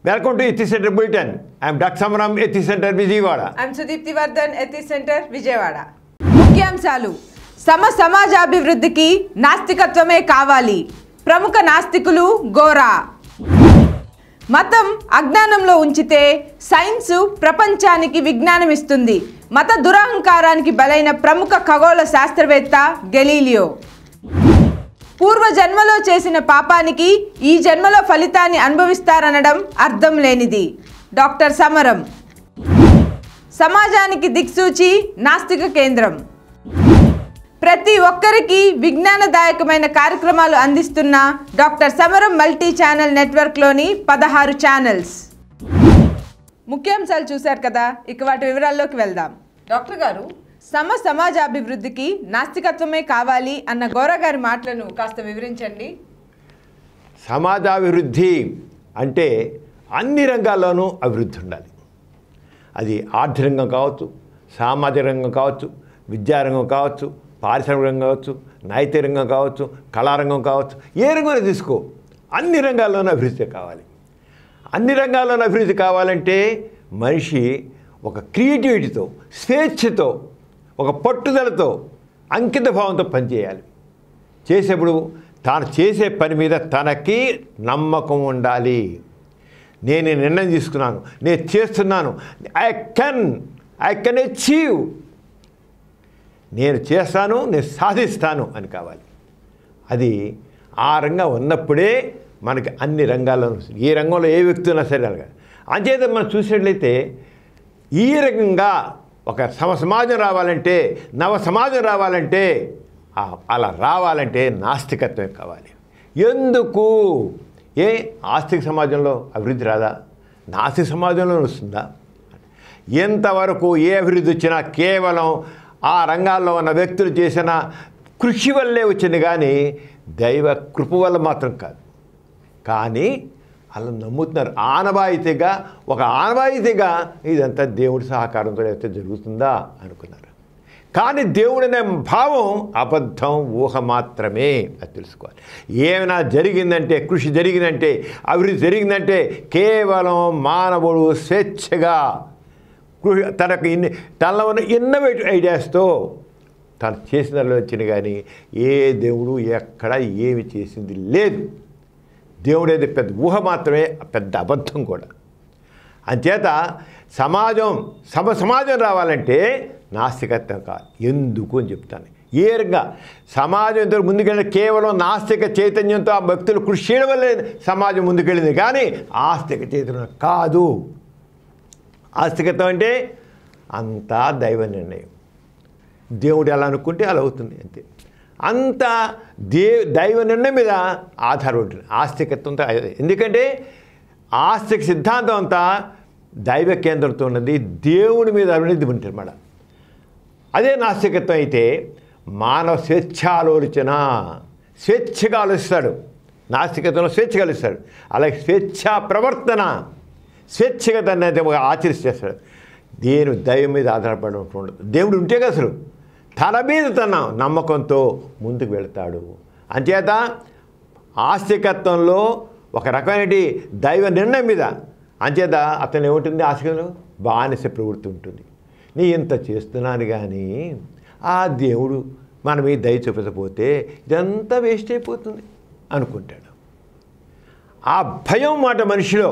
Welcome to Ethics Center Bulletin. I am Dr. Samaram, Ethics Center Vijayawada. I am Sudipti Vardhan, Ethics Center Vijayawada. ముఖ్యాంశాలు సమాజాభివృద్ధికి నాస్తికత్వమే కావాలి. ప్రముఖ నాస్తికులు గోరా. మతం అజ్ఞానంలో ఉంచితే సైన్స్ ప్రపంచానికి విజ్ఞానం ఇస్తుంది. మత దురహంకారానికి బలైన ప్రముఖ ఖగోళ శాస్త్రవేత్త గెలీలియో. పూర్వ జన్మలో చేసిన పాపానికి ఈ జన్మలో ఫలితాన్ని అనుభవిస్తారనడం అర్థం లేనిది. డాక్టర్ సమరం. సమాజానికి దిక్సూచి నాస్తిక కేంద్రం. ప్రతి ఒక్కరికి విజ్ఞానదాయకమైన కార్యక్రమాలు అందిస్తున్న డాక్టర్ సమరం మల్టీ ఛానల్ నెట్వర్క్లోని 16 ఛానల్స్. ముఖ్యాంశాలు చూశారు కదా, ఇక వాటి వివరాల్లోకి వెళ్దాం. డాక్టర్ గారు, సమాజాభివృద్ధికి నాస్తికత్వమే కావాలి అన్న గోరా గారి మాటలను కాస్త వివరించండి. సమాజాభివృద్ధి అంటే అన్ని రంగాల్లోనూ అభివృద్ధి ఉండాలి. అది ఆర్థిక రంగం కావచ్చు, సామాజిక రంగం కావచ్చు, విద్యారంగం కావచ్చు, పారిశ్రామిక రంగం కావచ్చు, నైతిక రంగం కావచ్చు, కళారంగం కావచ్చు, ఏ రంగంలో తీసుకో, అన్ని రంగాల్లోనూ అభివృద్ధి కావాలి. అన్ని రంగాల్లోనూ అభివృద్ధి కావాలంటే మనిషి ఒక క్రియేటివిటీతో, స్వేచ్ఛతో, ఒక పట్టుదలతో, అంకిత భావంతో పనిచేయాలి. చేసేప్పుడు తాను చేసే పని మీద తనకి నమ్మకం ఉండాలి. నేను నిర్ణయం తీసుకున్నాను, నేను చేస్తున్నాను, ఐ కెన్ అచీవ్, నేను చేస్తాను, నేను సాధిస్తాను అని కావాలి. అది ఆ రంగం ఉన్నప్పుడే మనకి అన్ని రంగాల్లోనూ, ఏ రంగంలో ఏ వ్యక్తి ఉన్నా సరే అలాగా. అంచేత మనం చూసినట్లయితే ఈ రకంగా ఒక సమాజం రావాలంటే, నవ సమాజం రావాలంటే, అలా రావాలంటే నాస్తికత్వమే కావాలి. ఎందుకు? ఆస్తిక సమాజంలో అభివృద్ధి రాదా? నాస్తిక సమాజంలో వస్తుందా? ఎంతవరకు ఏ అభివృద్ధి వచ్చినా కేవలం ఆ రంగాల్లో ఉన్న వ్యక్తులు చేసిన కృషి వల్లే వచ్చింది, కానీ దైవ కృప వల్ల మాత్రం కాదు. కానీ అలా నమ్ముతున్నారు. ఆనవాయితీగా ఇదంతా దేవుడి సహకారంతో అయితే జరుగుతుందా అనుకున్నారు. కానీ దేవుడనే భావం అబద్ధం, ఊహ మాత్రమే. అది తెలుసుకోవాలి. ఏమైనా జరిగిందంటే, కృషి జరిగిందంటే, అభివృద్ధి జరిగిందంటే కేవలం మానవుడు స్వేచ్ఛగా తనకు తనలో ఉన్న ఇన్నోవేటివ్ ఐడియాస్తో తను చేసిన వచ్చింది, కానీ ఏ దేవుడు ఎక్కడ ఏమి చేసింది లేదు. దేవుడేది పెద్ద ఊహ మాత్రమే, పెద్ద అబద్ధం కూడా. అంచేత సమాజం రావాలంటే నాస్తికత్వం కాదు. ఎందుకు అని చెప్తాను. ఏ రంగా సమాజం ఎంతో ముందుకెళ్ళిన కేవలం నాస్తిక చైతన్యంతో ఆ భక్తులు కృషి చేయడం వల్లే సమాజం ముందుకెళ్ళింది, కానీ ఆస్తిక చైతన్యం కాదు. ఆస్తికత్వం అంటే అంతా దైవ నిర్ణయం. దేవుడు ఎలా అనుకుంటే అలా అవుతుంది, అంతే. అంతా దైవ నిర్ణయం మీద ఆధారపడుతుంది ఆస్తికత్వంతో. ఎందుకంటే ఆస్తిక సిద్ధాంతం అంతా దైవ కేంద్రంతో ఉన్నది, దేవుడి మీద అవినీతి ఉంటుంది అన్నమాట. అదే నాస్తికత్వం అయితే మానవ స్వేచ్ఛగా ఆలోచిస్తాడు. నాస్తికత్వంలో స్వేచ్ఛగా ఆలోచిస్తాడు. అలాగే స్వేచ్ఛా ప్రవర్తన, స్వేచ్ఛగా దాన్ని ఆచరిస్తాడు. దేని దైవం మీద ఆధారపడి ఉండదు. దేవుడు ఉంటే అసలు తన మీద తన నమ్మకంతో ముందుకు వెళతాడు. అంచేత ఆస్తికత్వంలో ఒక రకమైన దైవ నిర్ణయం మీద, అంచేత అతను ఏముంటుంది, ఆస్తికత్వంలో బానిస ప్రవృత్తి ఉంటుంది. నీ ఇంత చేస్తున్నాను కానీ ఆ దేవుడు మన మీద దయ చూపకపోతే ఇదంతా వేస్ట్ అయిపోతుంది అనుకుంటాడు. ఆ భయం మాట మనిషిలో.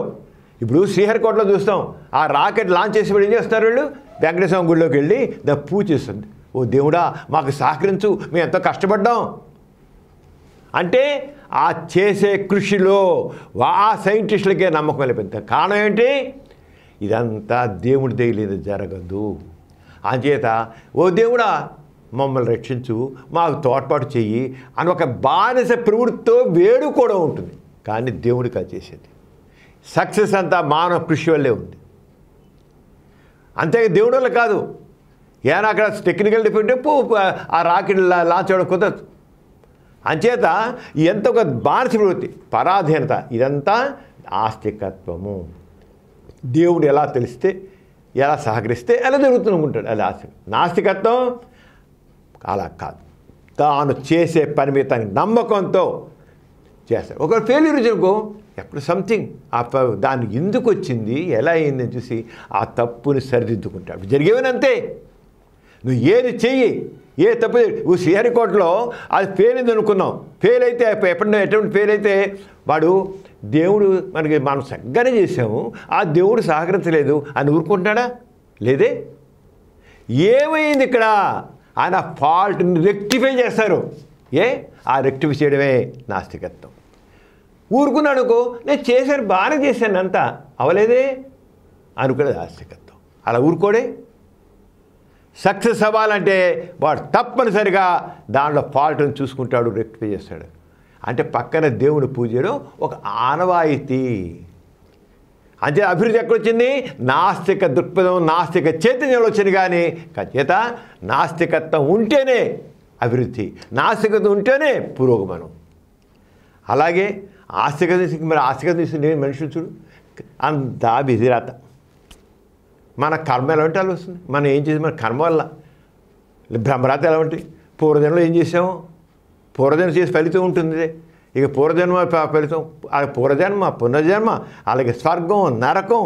ఇప్పుడు శ్రీహరికోటలో చూస్తాం, ఆ రాకెట్ లాంచ్ చేసేవాడు ఏం చేస్తారు, వీళ్ళు వెంకటేశ్వర గుడిలోకి వెళ్ళి దాన్ని పూజ చేస్తుంది. ఓ దేవుడా మాకు సహకరించు, మేము ఎంతో కష్టపడ్డాం అంటే ఆ చేసే కృషిలో ఆ సైంటిస్టులకే నమ్మకం వెళ్ళిపోయింది. కారణం ఏంటి? ఇదంతా దేవుడి తెలియదు, జరగదు. అంచేత ఓ దేవుడా మమ్మల్ని రక్షించు, మాకు తోడ్పాటు చెయ్యి అని ఒక బానిస ప్రవృత్తితో వేడుకోవడం ఉంటుంది. కానీ దేవుడికి అది చేసేది సక్సెస్ అంతా మానవ కృషి వల్లే ఉంది. అంతే, దేవుడి వల్ల కాదు. ఏమైనా అక్కడ టెక్నికల్ డిఫెక్ట్ ఆ రాకెట్ లాంచ్ చేయడం కుదరదు. అంచేత ఎంత ఒక బానిస ప్రవృత్తి, పరాధీనత, ఇదంతా ఆస్తికత్వము. దేవుడు ఎలా తెలిస్తే, ఎలా సహకరిస్తే అలా జరుగుతూ ఉంటాడు. అది నాస్తికత్వం అలా కాదు. తాను చేసే పని మీద తనకి నమ్మకంతో చేస్తారు. ఒకవేళ ఫెయిల్యూర్ వచ్చినకో ఎప్పుడు సంథింగ్ దాన్ని ఎందుకు వచ్చింది, ఎలా అయిందని చూసి ఆ తప్పుని సరిదిద్దుకుంటాడు. జరిగేవని అంతే. నువ్వు ఏది చెయ్యి, ఏ తప్పు నువ్వు శ్రీహరికోటలో అది ఫెయిల్ అయింది అనుకున్నావు. ఫెయిల్ అయితే ఎటువంటి ఫెయిల్ అయితే వాడు దేవుడు మనం సగ్గానే చేసాము, ఆ దేవుడు సహకరించలేదు అని ఊరుకుంటున్నాడా? లేదే. ఏమైంది ఇక్కడ? ఆయన ఫాల్ట్ని రెక్టిఫై చేస్తారు. ఆ రెక్టిఫై చేయడమే నాస్తికత్వం. ఊరుకున్నాడుకో, నేను చేశాను, బాగానే చేశాను, అంతా అవలేదే అనుకునేది నాస్తికత్వం. అలా ఊరుకోడే. సక్సెస్ అవ్వాలంటే వాడు తప్పనిసరిగా దాంట్లో ఫాల్ట్ని చూసుకుంటాడు, రెక్టిఫై చేస్తాడు. అంటే పక్కన దేవుని పూజలో ఒక ఆనవాయితీ. అంటే అభివృద్ధి ఎక్కడొచ్చింది? నాస్తిక దృక్పథం, నాస్తిక చైతన్యంలో వచ్చింది. కానీ చేత నాస్తికత్వం ఉంటేనే అభివృద్ధి, నాస్తికత్వం ఉంటేనే పురోగమనం. అలాగే ఆస్తికత తీసుకుని మనుషులు చూడు, అంతా బిజిరాత. మన కర్మ ఎలా ఉంటే అలా వస్తుంది. మనం ఏం చేసి మన కర్మ వల్ల బ్రహ్మరాత ఎలా ఉంటుంది? పూర్వజన్మలో ఏం చేసామో పూర్వజన్మ చేసి ఫలితం ఉంటుంది. ఇక పూర్వజన్మ ఫలితం, పూర్వజన్మ, పునర్జన్మ, అలాగే స్వర్గం, నరకం,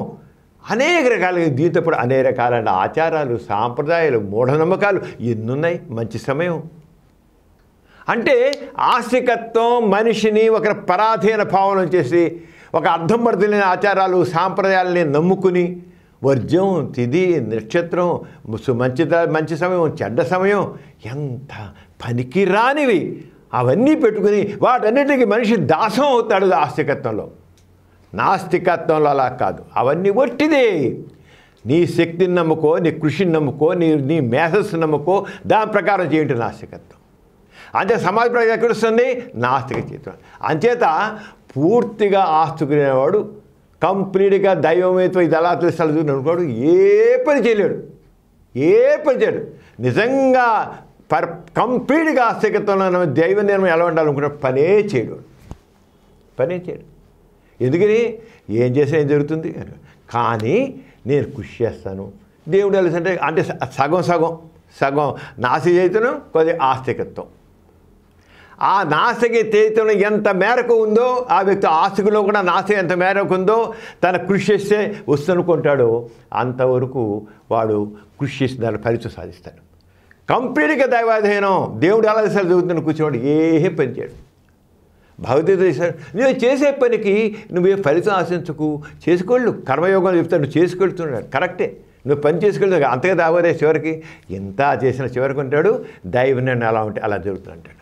అనేక రకాలుగా దీంతో కూడా అనేక రకాలైన ఆచారాలు, సాంప్రదాయాలు, మూఢనమ్మకాలు ఎన్నున్నాయి. మంచి సమయం అంటే ఆస్తికత్వం మనిషిని ఒక పరాధీన భావన చేసి ఒక అర్థం పడుతున్న ఆచారాలు, సాంప్రదాయాలని నమ్ముకుని వర్జ్యం, తిథి, నక్షత్రం, మంచి సమయం, చెడ్డ సమయం, ఎంత పనికిరానివి అవన్నీ పెట్టుకుని వాటన్నిటికీ మనిషి దాసం అవుతాడు ఆస్తికత్వంలో. నాస్తికత్వంలో అలా కాదు. అవన్నీ ఒట్టిదే. నీ శక్తిని నమ్ముకో, నీ కృషిని నమ్ముకో, నీ మేధస్సుని నమ్ముకో, దాని ప్రకారం చేయండి నాస్తికత్వం. అంతే సమాజ ప్రకారం ఎక్కడొస్తుంది? నాస్తిక చేతం. అంచేత పూర్తిగా ఆస్తికునేవాడు కంప్లీట్గా దైవమేతో ఇది ఎలా తెలుస్తాడు అనుకోడు, ఏ పని చేయలేడు. నిజంగా కంప్లీట్గా ఆస్తికత్వంలో దైవ నిర్మం ఎలా ఉండాలనుకుంటే పనే చేయడు. ఎందుకని? ఏం చేసినా ఏం జరుగుతుంది కానీ నేను కృషి చేస్తాను. దేవుడు అంటే సగం నాస్తిక చైతన్యం, కొద్దిగా ఆస్తికత్వం. ఆ నాస్తిక చైతన్యం ఎంత మేరకు ఉందో ఆ వ్యక్తి ఆస్తికులో కూడా నాస్తిక ఎంత మేరకు ఉందో తన కృషి చేస్తే వస్తుందనుకుంటాడో అంతవరకు వాడు కృషి చేసి దాని ఫలితం సాధిస్తాడు. కంప్లీట్గా దైవాధీనం. దేవుడు ఎలా చేస్తాడు చదువుతున్న కూర్చోవాడు ఏ పని చేయడు. భగవద్గీత చేశాడు, నువ్వు చేసే పనికి నువ్వే ఫలితం ఆశించకు, చేసుకోళ్ళు. కర్మయోగం చెప్తాడు, నువ్వు చేసుకెళ్తున్నాడు కరెక్టే. నువ్వు పని చేసుకెళ్తావు, అంతగా దావరే చివరికి ఎంత చేసిన చివరికి ఉంటాడు దైవ నిర్ణయం ఎలా ఉంటే అలా జరుగుతుంటాడు.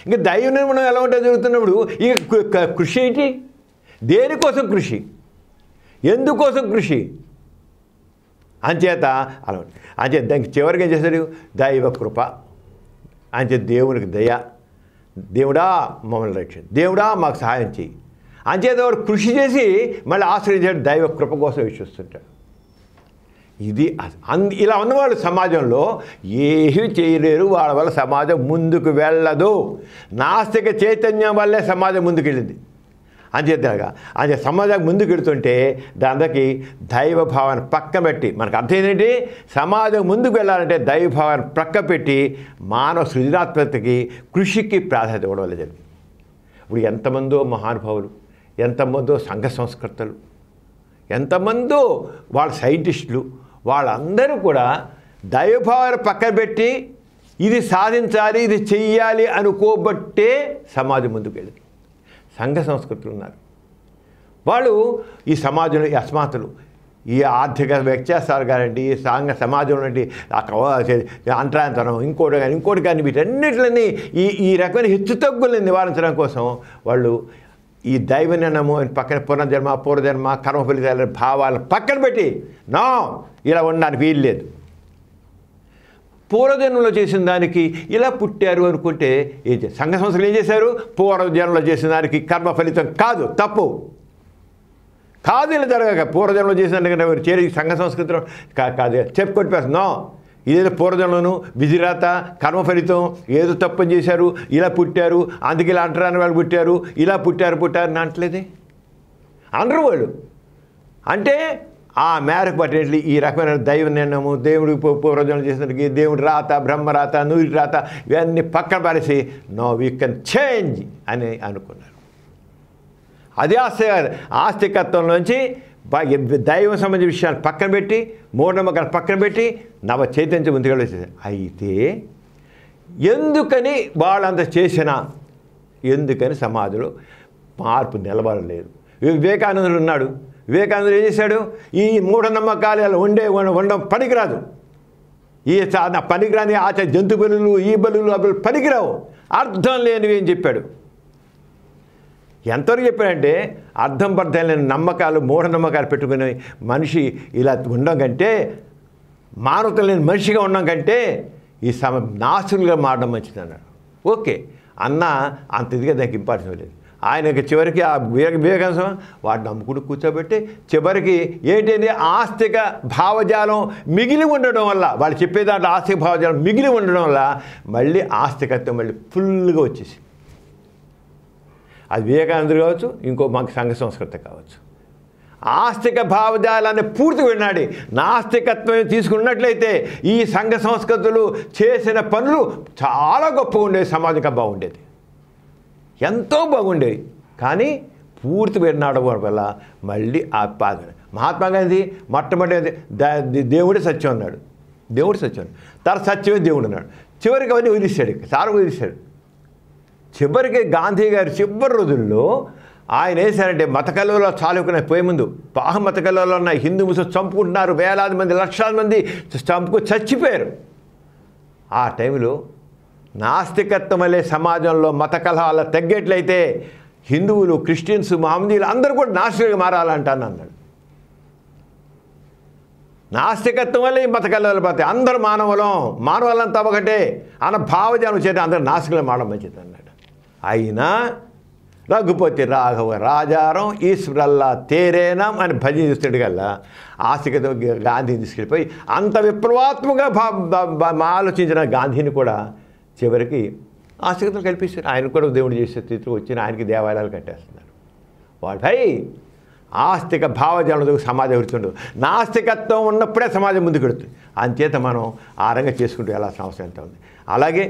ఇంకా దైవ నిర్మాణం ఎలా ఉంటే జరుగుతున్నప్పుడు ఇక కృషి ఏంటి? దేనికోసం కృషి? ఎందుకోసం కృషి? అంచేత అలా అంచేత దానికి చివరికి ఏం చేశాడు? దైవ కృప. అంచేత దేవునికి దయ, దేవుడా మమ్మల్ని రక్షించు, దేవుడా మాకు సహాయం చేయి. అంచేత వాడు కృషి చేసి మళ్ళీ ఆశ్రయించాడు, దైవ కృప కోసం విశ్వస్తుంటాడు. ఇది ఇలా ఉన్నవాళ్ళు సమాజంలో ఏమీ చేయలేరు. వాళ్ళ వల్ల సమాజం ముందుకు వెళ్ళదు. నాస్తిక చైతన్యం వల్లే సమాజం ముందుకెళ్ళింది. అంతే సమాజం ముందుకు వెళుతుంటే దానికి దైవభావాన్ని పక్క పెట్టి, మనకు అర్థం ఏంటంటే సమాజం ముందుకు వెళ్ళాలంటే దైవభావాన్ని ప్రక్క పెట్టి మానవ సృజనాత్మకతకి, కృషికి ప్రాధాన్యత ఇవ్వడం వల్ల జరిగింది. ఇప్పుడు ఎంతమందో మహానుభావులు, ఎంతమందో సంఘ సంస్కర్తలు, ఎంతమందో వాళ్ళ సైంటిస్టులు, వాళ్ళందరూ కూడా దైవభావాన్ని పక్కన పెట్టి ఇది సాధించాలి, ఇది చెయ్యాలి అనుకోబట్టే సమాజం ముందుకు వెళ్ళింది. సంఘ సంస్కృతులు ఉన్నారు, వాళ్ళు ఈ సమాజంలో ఈ అస్మాతులు, ఈ ఆర్థిక వ్యత్యాసాలు కానివ్వండి, ఈ సమాజంలో అంతరాంతరం, ఇంకోటి కానీ వీటన్నిటిని ఈ రకమైన హెచ్చుతగ్గుల్ని నివారించడం కోసం వాళ్ళు ఈ దైవ నిర్ణయము పక్కన పూర్వజన్మ కర్మ ఫలితాల భావాలను పక్కన పెట్టి ఇలా ఉండడానికి వీలు లేదు. పూర్వజన్మలో చేసిన దానికి ఇలా పుట్టారు అనుకుంటే ఏం చేస్తారు? సంఘ సంస్థలు ఏం చేశారు? పూర్వజన్మలో చేసిన దానికి కర్మ ఫలితం కాదు, తప్పు కాదు, ఇలా జరగక పూర్వజన్మలో చేసిన దానికంటే చేరి సంఘ సంస్కృతిలో కాదు చెప్పుకొట్టిపేస్తున్నాం. ఇదేదో పూర్వజన్మలోను విధిరాత కర్మ ఫలితం ఏదో తప్పని చేశారు, ఇలా పుట్టారు, అందుకే ఇలా అంటరాని వాళ్ళు పుట్టారు, ఇలా పుట్టారు అని అంటలేదే అనరు వాళ్ళు. అంటే ఆ మేరకు పట్టేట్లు ఈ రకమైన దైవ నిర్ణయము, దేవుడి పూర్వజన్మలు చేసినకి దేవుడి రాత, బ్రహ్మరాత, నూరి రాత ఇవన్నీ పక్కన పారేసి నో వీ కెన్ చేంజ్ అని అనుకున్నారు. అదే ఆస్తికత్వంలోంచి దైవం సంబంధించిన విషయాలు పక్కన పెట్టి మూఢనమ్మకాలు పక్కన పెట్టి నవ చైతన్యం ముందుకు వచ్చేది. అయితే ఎందుకని వాళ్ళంత చేసినా ఎందుకని సమాజంలో మార్పు నిలబడలేదు? వివేకానందుడు ఉన్నాడు. వివేకానందుడు ఏం చేశాడు? ఈ మూఢనమ్మకాలు ఇలా ఉండడం పనికిరాదు. ఈ పనికిరాని జంతు బలులు, ఈ బలులు అవి పనికిరావు, అర్థం లేనివి అని చెప్పాడు. ఎంతవరకు చెప్పాడంటే అర్థం పర్థం లేని నమ్మకాలు, మూఢనమ్మకాలు పెట్టుకుని మనిషి ఇలా ఉండడం కంటే, మానవత లేని మనిషిగా ఉండడం కంటే ఈ నాశులుగా మారడం మంచిది అన్నాడు. ఓకే అన్న అంత ఇదిగా దానికి ఇంపార్టెన్స్ లేదు. ఆయనకి చివరికి ఆ వివేకానంద వాటిని నమ్ముకుని కూర్చోబెట్టి చివరికి ఏంటంటే ఆస్తిక భావజాలం మిగిలి ఉండడం వల్ల, వాళ్ళు చెప్పే దాంట్లో ఆస్తిక భావజాలం మిగిలి ఉండడం వల్ల మళ్ళీ ఆస్తికత్వం మళ్ళీ ఫుల్గా వచ్చేసి, అది వివేకానందుడు కావచ్చు, ఇంకో మాకు సంఘ సంస్కృతి కావచ్చు. ఆస్తిక భావజాలాన్ని పూర్తి విన్నాడు. నాస్తికత్వం తీసుకున్నట్లయితే ఈ సంఘ సంస్కృతులు చేసిన పనులు చాలా గొప్పగా ఉండేది, సమాజంగా బాగుండేది, ఎంతో బాగుండేవి. కానీ పూర్తి విన్నాడు వల్ల మళ్ళీ ఆ మహాత్మా గాంధీ మొట్టమొదటి దేవుడే సత్యం అన్నాడు. దేవుడు సత్యం, తన సత్యమే దేవుడు అన్నాడు. చివరికి అవన్నీ వదిలిస్తాడు, చాలా వదిలిస్తాడు. చివరికి గాంధీ గారి చివరి రోజుల్లో ఆయన వేశారంటే మత కళలో చాలుకునే పోయే ముందు మత కళలో ఉన్న హిందూ ముస్లిం చంపుకుంటున్నారు, వేలాది మంది లక్షలాది మంది చచ్చిపోయారు. ఆ టైంలో నాస్తికత్వం వల్లే సమాజంలో మత కలహాలు తగ్గేట్లయితే హిందువులు, క్రిస్టియన్స్, మహమ్మదీయులు అందరూ కూడా నాస్తికులుగా మారాలంటాను అన్నాడు. నాస్తికత్వం వల్లే ఈ మత కలహాలు పోతాయి, అందరూ మానవులంతా ఒకటే అన్న భావజాలం చేత అందరూ నాస్తికులుగా మారడం మంచిది అన్నాడు. అయినా రఘుపతి రాఘవ రాజారం ఈశ్వరల్లా తేరేనాం అని భజన చేస్తాడు కల్లా ఆస్తికత గాంధీని తీసుకెళ్ళిపోయి అంత విప్లవాత్మకంగా ఆలోచించిన గాంధీని కూడా చివరికి ఆస్తికతలు కల్పిస్తారు. ఆయన కూడా దేవుడు చేసే స్థితిలో వచ్చిన ఆయనకి దేవాలయాలు కట్టేస్తున్నారు. వాడై ఆస్తిక భావజాలం సమాజం వృత్తుండదు. నాస్తికత్వం ఉన్నప్పుడే సమాజం ముందుకు వెళుతుంది. అంచేత మనం ఆ రంగా చేసుకుంటూ వెళ్ళాల్సిన అవసరం ఎంత ఉంది. అలాగే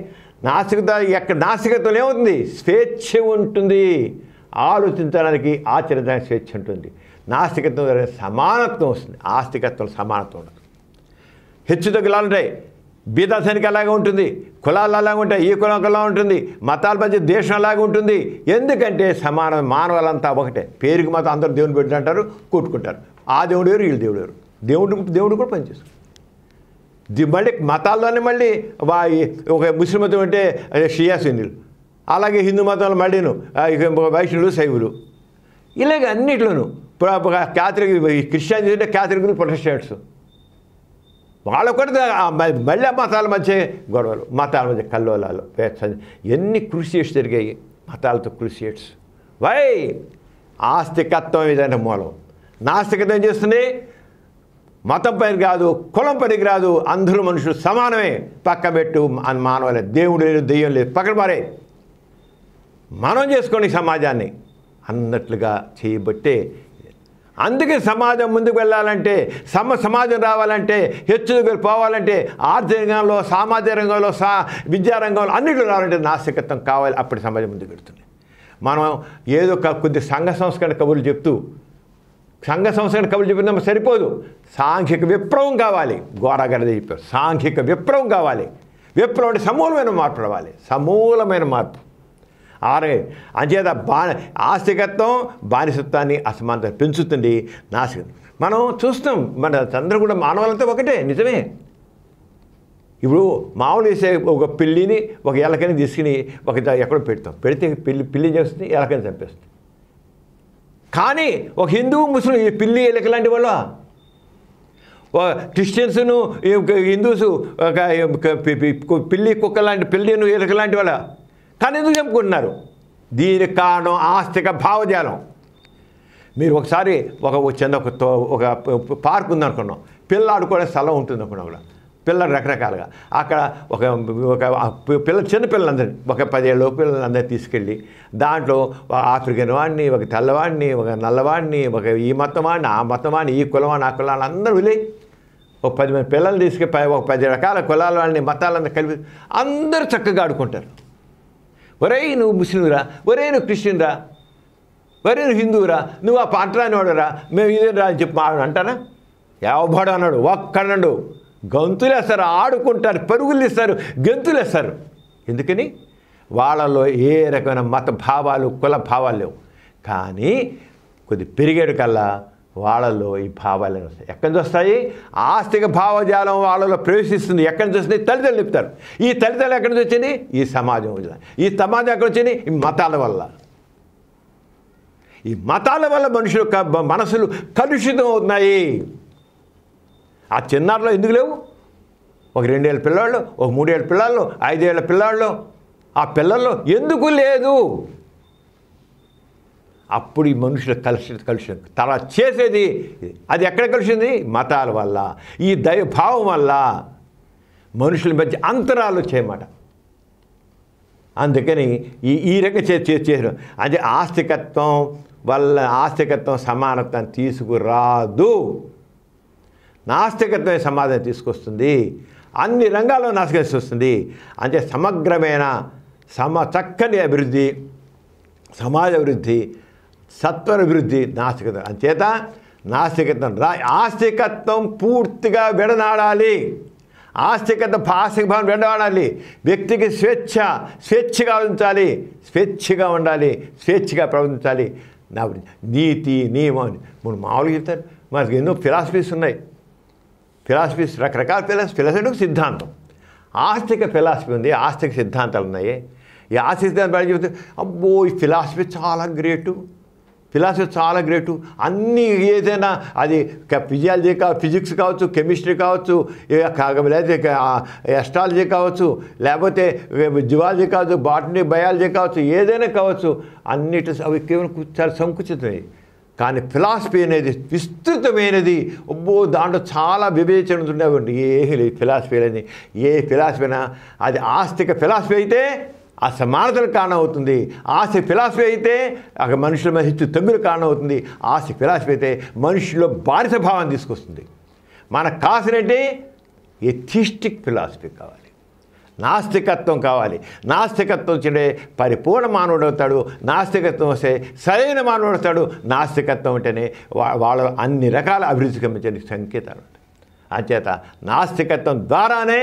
నాస్తికత్వం ఏమవుతుంది? స్వేచ్ఛ ఉంటుంది, ఆలోచించడానికి ఆచరించడానికి స్వేచ్ఛ ఉంటుంది. నాస్తికత్వం ద్వారా సమానత్వం వస్తుంది, ఆస్తికత్వం సమానత్వం ఉండదు. హెచ్చుతగ్గులాలు ఉంటాయి, బీదాసానికి అలాగే ఉంటుంది, కులాలు అలాగే ఉంటాయి, ఈ కులం అలా ఉంటుంది, మతాల మధ్య దేశం అలాగే ఉంటుంది. ఎందుకంటే మానవులంతా ఒకటే, పేరుకి మాత్రం అందరూ దేవుని పెట్టి అంటారు, కొట్టుకుంటారు. ఆ దేవుడు ఎవరు, వీళ్ళు దేవుడు ఎవరు, దేవుడు కూడా పనిచేస్తారు. మళ్ళీ మతాల్లోనే మళ్ళీ ఒక ముస్లిం మతం అంటే షియా సున్నీలు, అలాగే హిందూ మతంలో మళ్ళీను వైష్ణవులు, శైవులు, ఇలాగ అన్నిట్లోనూ క్యాథలిక్, క్రిస్టియన్స్ అంటే క్యాథలిక్లు, ప్రొటెస్టెంట్స్, వాళ్ళ కూడా మళ్ళీ మతాల మధ్య గొడవలు, మతాల మధ్య కల్లోలాలు, ఎన్ని క్రూసియేట్స్ జరిగాయి మతాలతో. క్రూసియేట్స్ ఆస్తికత్వం ఏదైనా మూలం. నాస్తికత్వం ఏం చేస్తుంది? మతం పనికి రాదు, కులం పనికి రాదు, అందరూ మనుషులు సమానమే, పక్క పెట్టు, మానవులే, దేవుడు లేదు, దెయ్యం లేదు, పక్కన పారే, మనం చేసుకోండి సమాజాన్ని అన్నట్లుగా చేయబట్టే. అందుకే సమాజం ముందుకు వెళ్ళాలంటే, సమాజం రావాలంటే, హెచ్చుతగ్గులు పోవాలంటే, ఆర్థిక రంగంలో, సామాజిక రంగంలో, విద్యారంగంలో అన్నింటిలో రావాలంటే నాస్తికత్వం కావాలి. అప్పటి సమాజం ముందుకు వెళ్తుంది. మనం ఏదో కొద్ది సంఘ సంస్కరణ కబుర్లు చెప్తూ, సంఘ సంస్కరణ కబుర్లు చెప్పిన సరిపోదు, సాంఘిక విప్లవం కావాలి. గోరాగరదే చెప్పారు, సాంఘిక విప్లవం కావాలి. విప్లవం అంటే సమూలమైన మార్పు రావాలి, సమూలమైన మార్పు. అంచేత ఆస్తికత్వం బానిసత్వాన్ని, అసమానతను పెంచుతుంది. నాస్తికత్వం మనం చూస్తాం, మన అందరూ కూడా మానవులంతా ఒకటే, నిజమే. ఇప్పుడు మామూలు వేసే ఒక పిల్లిని, ఒక ఎలకని తీసుకుని ఎక్కడో పెడతాం, పెడితే పిల్లి చేస్తుంది, ఎలకని చంపేస్తుంది. కానీ ఒక హిందూ, ముస్లిం ఈ పిల్లి ఎలక లాంటి వాళ్ళ, క్రిస్టియన్స్ను హిందూసు పిల్లి కుక్క లాంటి, పిల్లిను ఎలక లాంటి వాళ్ళ, కానీ ఎందుకు చెప్పుకుంటున్నారు? దీనికి కారణం ఆస్తిక భావజాలం. మీరు ఒకసారి ఒక పార్క్ ఉందనుకున్నాం, పిల్ల ఆడుకోవడానికి స్థలం ఉంటుంది అనుకున్నాం. కూడా పిల్లలు రకరకాలుగా అక్కడ చిన్నపిల్లలందరినీ, ఒక 10 ఏళ్ళ పిల్లలందరినీ తీసుకెళ్ళి దాంట్లో ఒక ఆఫ్రికన్ వాడిని, ఒక తెల్లవాడిని, ఒక నల్లవాడిని, ఒక ఈ మతం వాడిని, ఆ మతం వాడిని, ఈ కులవాడిని, ఆ కులాన్ని అందరూ వెళ్ళి ఒక 10 మంది పిల్లలు తీసుకెళ్ళి ఒక 10 రకాల కులాల వాళ్ళని, మతాలందరూ కలిపి అందరూ చక్కగా ఆడుకుంటారు. ఒరేయ్ నువ్వు ముస్లింరా, ఒరే నువ్వు క్రిస్టియన్ రా, మరి నువ్వు హిందువురా, నువ్వు ఆ పట్టరాని వాడురా, మేము ఇదే రా అని చెప్పి అంటారా? ఎవడు అన్నాడు, ఒక్కడన్నాడు. గంతులేస్తారు, ఆడుకుంటారు, పరుగులు ఇస్తారు, గెంతులేస్తారు. ఎందుకని? వాళ్ళలో ఏ రకమైన మత భావాలు, కుల భావాలు లేవు. కానీ కొద్ది పెరిగేడు కల్లా వాళ్ళలో ఈ భావాలు వస్తాయి. ఎక్కడి నుంచి వస్తాయి? ఆస్తిక భావజాలం వాళ్ళలో ప్రవేశిస్తుంది. ఎక్కడి నుంచి వస్తుంది? తల్లిదండ్రులు చెప్తారు. ఈ తల్లిదండ్రులు ఎక్కడి నుంచి వచ్చింది? ఈ సమాజం. ఈ సమాజం ఎక్కడి వచ్చింది? ఈ మతాల వల్ల. ఈ మతాల వల్ల మనుషులు మనసులు కలుషితం అవుతున్నాయి. ఆ చిన్నారులో ఎందుకు లేవు? ఒక 2 ఏళ్ళ పిల్లాళ్ళు, ఒక 3 ఏళ్ళ పిల్లలు, 5 ఏళ్ళ పిల్లాళ్ళు, ఆ పిల్లల్లో ఎందుకు లేదు? అప్పుడు ఈ మనుషుల కలుషితం తర్వాత చేసేది అది ఎక్కడ కలిసింది? మతాల వల్ల, ఈ దైవభావం వల్ల మనుషుల మధ్య అంతరాలు చేయమాట. అందుకని ఈ రకంగా చేసారు. అంటే ఆస్తికత్వం వల్ల ఆస్తికత్వం సమానత్వం తీసుకురాదు. నాస్తికత్వమే సమాధానం తీసుకొస్తుంది. అన్ని రంగాల్లో నాశనం వస్తుంది. అంటే సమగ్రమైన చక్కని అభివృద్ధి, సమాజ అభివృద్ధి, సత్వర అభివృద్ధి నాస్తికత్వం. అంచేత నాస్తికత్వం ఆస్తికత్వం పూర్తిగా విడనాడాలి. ఆస్తిక భావం విడనాడాలి. వ్యక్తికి స్వేచ్ఛగా ఉంచాలి, స్వేచ్ఛగా ఉండాలి, స్వేచ్ఛగా ప్రవర్తించాలి. నీతి నియమం మనం మామూలుగా చెప్తారు. మనకి ఎన్నో ఫిలాసఫీస్ ఉన్నాయి. ఫిలాసఫీస్ రకరకాల ఫిలాసఫీ సిద్ధాంతం. ఆస్తిక ఫిలాసఫీ ఉంది, ఆస్తిక సిద్ధాంతాలు ఉన్నాయి. ఈ ఆస్తిక సిద్ధాంతాలు చెప్తే అబ్బో ఈ ఫిలాసఫీ చాలా గ్రేటు, ఫిలాసఫీ చాలా గ్రేటు. అన్నీ ఏదైనా అది ఫిజియాలజీ ఫిజిక్స్ కావచ్చు, కెమిస్ట్రీ కావచ్చు, లేకపోతే ఎస్ట్రాలజీ కావచ్చు, లేకపోతే జువాలజీ కావచ్చు, బాటనీ బయాలజీ కావచ్చు, ఏదైనా కావచ్చు, అన్నిటి అవి కేవలం చాలా సంకుచితమే. కానీ ఫిలాసఫీ అనేది విస్తృతమైనది. అబ్బో దాంట్లో చాలా వివేచన ఉండేవండి. ఏ ఫిలాసఫీ అనేది ఏ ఫిలాసఫీనా అది ఆస్తిక ఫిలాసఫీ అయితే అసమానతలకు కారణం అవుతుంది. ఆస్తిక ఫిలాసఫీ అయితే అక్కడ మనుషుల మీద హెచ్చు తగ్గులు కారణం అవుతుంది. ఆస్తిక ఫిలాసఫీ అయితే మనుషుల్లో బానిస భావాన్ని తీసుకొస్తుంది. మనకు కావాల్సినట్టే ఎథిస్టిక్ ఫిలాసఫీ కావాలి, నాస్తికత్వం కావాలి. నాస్తికత్వం వచ్చే పరిపూర్ణ మానవుడు అవుతాడు. నాస్తికత్వం వస్తే సరైన మానవుడు అవుతాడు. నాస్తికత్వం అంటేనే వాళ్ళ అన్ని రకాల అభివృద్ధి గమనించే సంకేతాలు ఉంటాయి. అంచేత నాస్తికత్వం ద్వారానే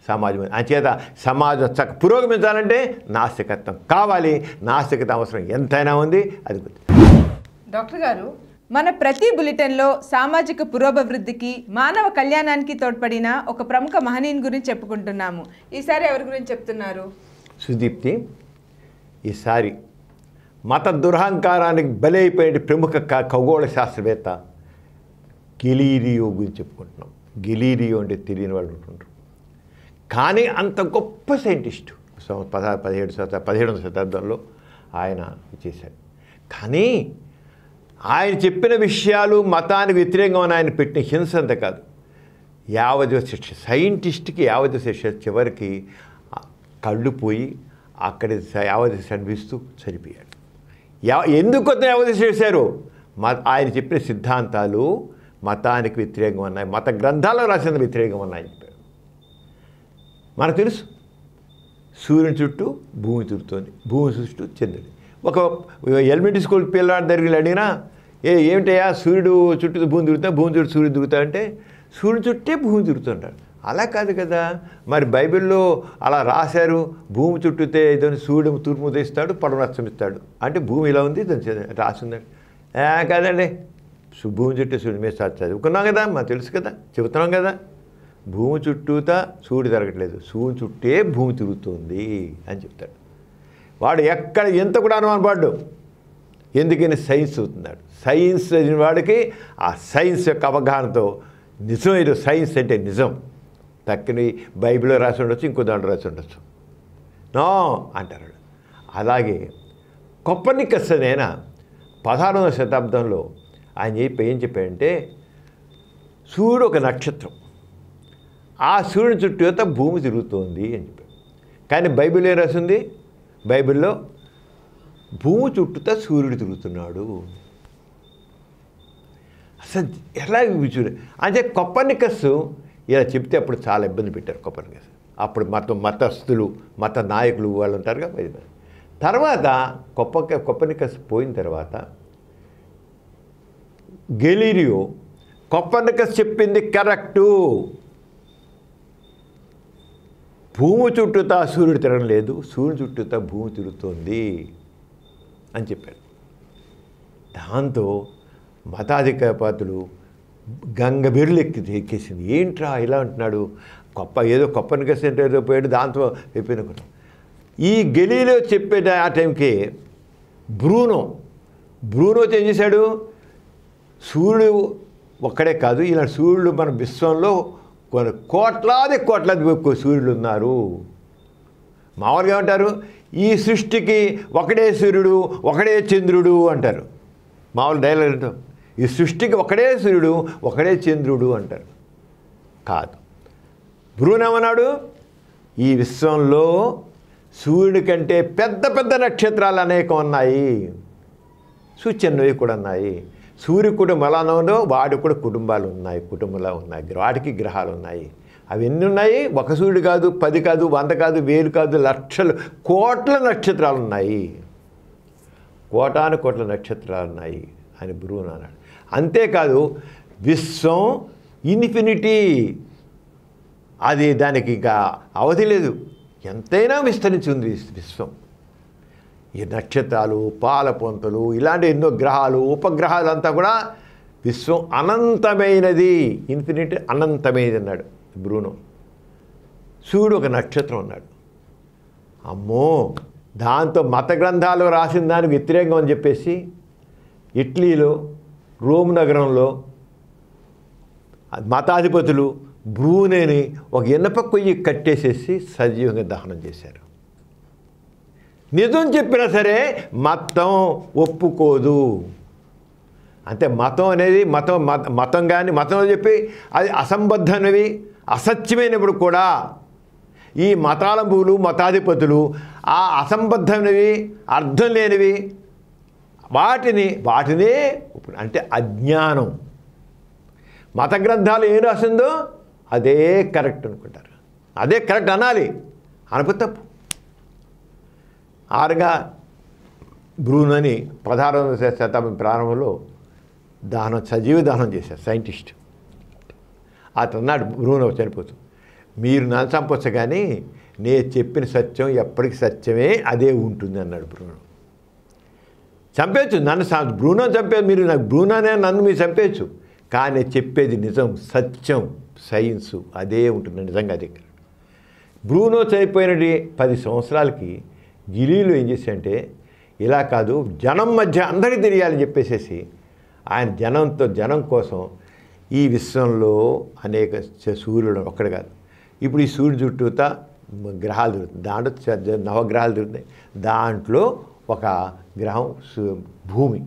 సమాజం. అంచేత సమాజం పురోగమించాలంటే నాస్తికత్వం కావాలి. నాస్తికత్వం అవసరం ఎంతైనా ఉంది. అది డాక్టర్ గారు, మన ప్రతి బులెటిన్లో సామాజిక పురోభివృద్ధికి, మానవ కళ్యాణానికి తోడ్పడిన ఒక ప్రముఖ మహనీయుని గురించి చెప్పుకుంటున్నాము. ఈసారి ఎవరి గురించి చెప్తున్నారు? సుదీప్తి, ఈసారి మత దురహంకారానికి బలైపోయిన ప్రముఖ ఖగోళ శాస్త్రవేత్త గెలీలియో గురించి చెప్పుకుంటున్నాం. గెలీలియో అంటే తెలియని వాళ్ళు ఉంటుంటారు. కానీ అంత గొప్ప సైంటిస్టు 17వ శతాబ్దంలో ఆయన చేశాడు. కానీ ఆయన చెప్పిన విషయాలు మతానికి వ్యతిరేకంగా ఉన్న ఆయన పెట్టిన హింస అంత కాదు, యావజ్జీవ శిక్ష. సైంటిస్ట్కి యావజ్జీవ శిక్ష. చివరికి కళ్ళు పోయి అక్కడ యావజ్జీవ శిక్ష అనిపిస్తూ చనిపోయాడు. ఎందుకు యావజ్జీవ శిక్ష చేశారు? ఆయన చెప్పిన సిద్ధాంతాలు మతానికి వ్యతిరేకంగా ఉన్నాయి, మత గ్రంథాల్లో రాసిన వ్యతిరేకంగా ఉన్నాయని చెప్పారు. మనకు తెలుసు సూర్యుని చుట్టూ భూమి తిరుగుతుంది, భూమి చుట్టూ చంద్రుడు. ఒక ఎలిమెంటరీ స్కూల్ పిల్లవాడి దగ్గర అడిగినా ఏమిటయ్యా సూర్యుడు చుట్టూ భూమి తిరుగుతా, భూమి చుట్టూ సూర్యుడు తిరుగుతా అంటే సూర్యుని చుట్టే భూమి తిరుగుతుంటాడు. అలా కాదు కదా, మరి బైబిల్లో అలా రాశారు. భూమి చుట్టూతే ఏదైనా సూర్యుడు తూర్పు ఉదయిస్తాడు, పడవ అస్తమిస్తాడు అంటే భూమి ఇలా ఉంది దాన్ని రాసిందండి. కాదండి, భూమి చుట్టూ సూర్యుడు మీద చదువుకున్నాం కదా, మాకు తెలుసు కదా, చెబుతున్నాం కదా. భూమి చుట్టూతా సూర్యుడు తిరగట్లేదు, సూర్యుని చుట్టే భూమి తిరుగుతుంది అని చెప్తాడు. వాడు ఎక్కడ ఎంత కూడా అనుమానపడ్డు. ఎందుకని సైన్స్ అవుతున్నాడు. సైన్స్ చదివిన వాడికి ఆ సైన్స్ యొక్క అవగాహనతో నిజం ఇది, సైన్స్ అంటే నిజం. తక్కని బైబిల్లో రాసి ఉండొచ్చు, ఇంకో దాంట్లో రాసి ఉండొచ్చు, నో అంటారు. అలాగే కొపర్నికస్ అయినా 16వ శతాబ్దంలో ఆయన ఏం చెప్పాడంటే సూర్యుడు ఒక నక్షత్రం, ఆ సూర్యుని చుట్టూ భూమి తిరుగుతోంది అని చెప్పాడు. కానీ బైబిల్ ఏం రాసింది? బైబిల్లో భూమి చుట్టూతా సూర్యుడు తిరుగుతున్నాడు. అసలు ఎలా చూడ అంటే కొపర్నికస్ ఇలా చెప్తే అప్పుడు చాలా ఇబ్బంది పెట్టారు కొపర్నికస్. అప్పుడు మతస్థులు, మత నాయకులు వాళ్ళు ఉంటారు కదా. తర్వాత కొప్పర్నికస్ పోయిన తర్వాత గెలీలియో కొప్పర్నికస్ చెప్పింది కరెక్టు, భూమి చుట్టూతా సూర్యుడు తిరగడం లేదు, సూర్యుని చుట్టూతా భూమి తిరుగుతోంది అని చెప్పాడు. దాంతో మతాధికారపాతులు గంగబెర్లు ఎక్కేసింది. ఏంట్రా ఇలా అంటున్నాడు, ఏదో కొప్పర్నికస్ అంటే ఏదో పోయాడు, దాంతో అయిపోయిన. ఈ గెలీలియో చెప్పే ఆ టైంకి బ్రూనో ఏం చేశాడు, సూర్యుడు ఒక్కడే కాదు, ఇలా సూర్యుడు మన విశ్వంలో కోట్లాది సూర్యులు ఉన్నారు. మామూలుగా ఏమంటారు, ఈ సృష్టికి ఒకడే సూర్యుడు ఒకడే చంద్రుడు అంటారు. మామూలు డైలాగ్, ఈ సృష్టికి ఒకడే సూర్యుడు ఒకడే చంద్రుడు అంటారు. కాదు, బ్రూనేమన్నాడు, ఈ విశ్వంలో సూర్యుడి కంటే పెద్ద పెద్ద నక్షత్రాలు అనేకం ఉన్నాయి, సూచనవి కూడా ఉన్నాయి. సూర్య కుటుంబం ఎలానో వాడికి కూడా కుటుంబాలు ఉన్నాయి, కుటుంబాలు ఉన్నాయి, వాటికి గ్రహాలు ఉన్నాయి. అవి ఎన్ని ఉన్నాయి, ఒక సూర్యుడు కాదు, 10 కాదు, 100 కాదు, 1000 కాదు, లక్షలు కోట్ల నక్షత్రాలు ఉన్నాయి, కోటాను నక్షత్రాలు ఉన్నాయి అని బ్రూనో అన్నాడు. అంతేకాదు విశ్వం ఇన్ఫినిటీ, అది దానికి ఇంకా అవధి లేదు, ఎంతైనా విస్తరించి ఉంది విశ్వం. ఈ నక్షత్రాలు, పాలపొంతలు, ఇలాంటి ఎన్నో గ్రహాలు, ఉపగ్రహాలు అంతా కూడా విశ్వం అనంతమైనది, ఇన్ఫినిటీ అనంతమైనది అన్నాడు బ్రూనో. సూర్యుడు ఒక నక్షత్రం అన్నాడు. అమ్మో, దాంతో మత గ్రంథాలు రాసిన దానికి వ్యతిరేకం అని చెప్పేసి ఇటలీలో రోమ్ నగరంలో మతాధిపతులు బ్రూనోని ఒక ఇనప కొయ్యి కట్టేసేసి సజీవంగా దహనం చేశారు. నిజం చెప్పినా సరే మతం ఒప్పుకోదు. అంటే మతం అనేది మతం కానీ మతం చెప్పి అది అసంబద్ధమైనవి, అసత్యమైనప్పుడు కూడా ఈ మతాలంబులు మతాధిపతులు ఆ అసంబద్ధమైనవి, అర్థం లేనివి వాటినే అంటే అజ్ఞానం. మత గ్రంథాలు ఏం రాసిందో అదే కరెక్ట్ అనుకుంటారు, అదే కరెక్ట్ అనాలి, అనపు తప్పు. ఆరుగా బ్రూనోని 16వ శతాబ్దం ప్రారంభంలో సజీవ దహనం చేశారు సైంటిస్ట్. అతన్నాడు బ్రూనో చనిపోతూ, మీరు నన్ను చంపొచ్చు కానీ నేను చెప్పిన సత్యం ఎప్పటికీ సత్యమే, అదే ఉంటుంది అన్నాడు బ్రూనో. చంపేయచ్చు నన్ను, బ్రూనో చంపేది మీరు, నాకు బ్రూనోనే నన్ను మీరు చంపేయచ్చు, కానీ చెప్పేది నిజం, సత్యం, సైన్సు అదే ఉంటుంది నిజంగా. అది బ్రూనో చనిపోయినది 10 సంవత్సరాలకి గెలీలియో ఏం చేశాడంటే, ఇలా కాదు జనం మధ్య అందరికీ తెలియాలని చెప్పేసేసి ఆయన జనం కోసం ఈ విశ్వంలో అనేక సూర్యుడు ఒక్కడు కాదు, ఇప్పుడు ఈ సూర్యుడు చుట్టూతా గ్రహాలు తిరుగుతుంది, దాంట్లో నవగ్రహాలు తిరుగుతాయి, దాంట్లో ఒక గ్రహం భూమి,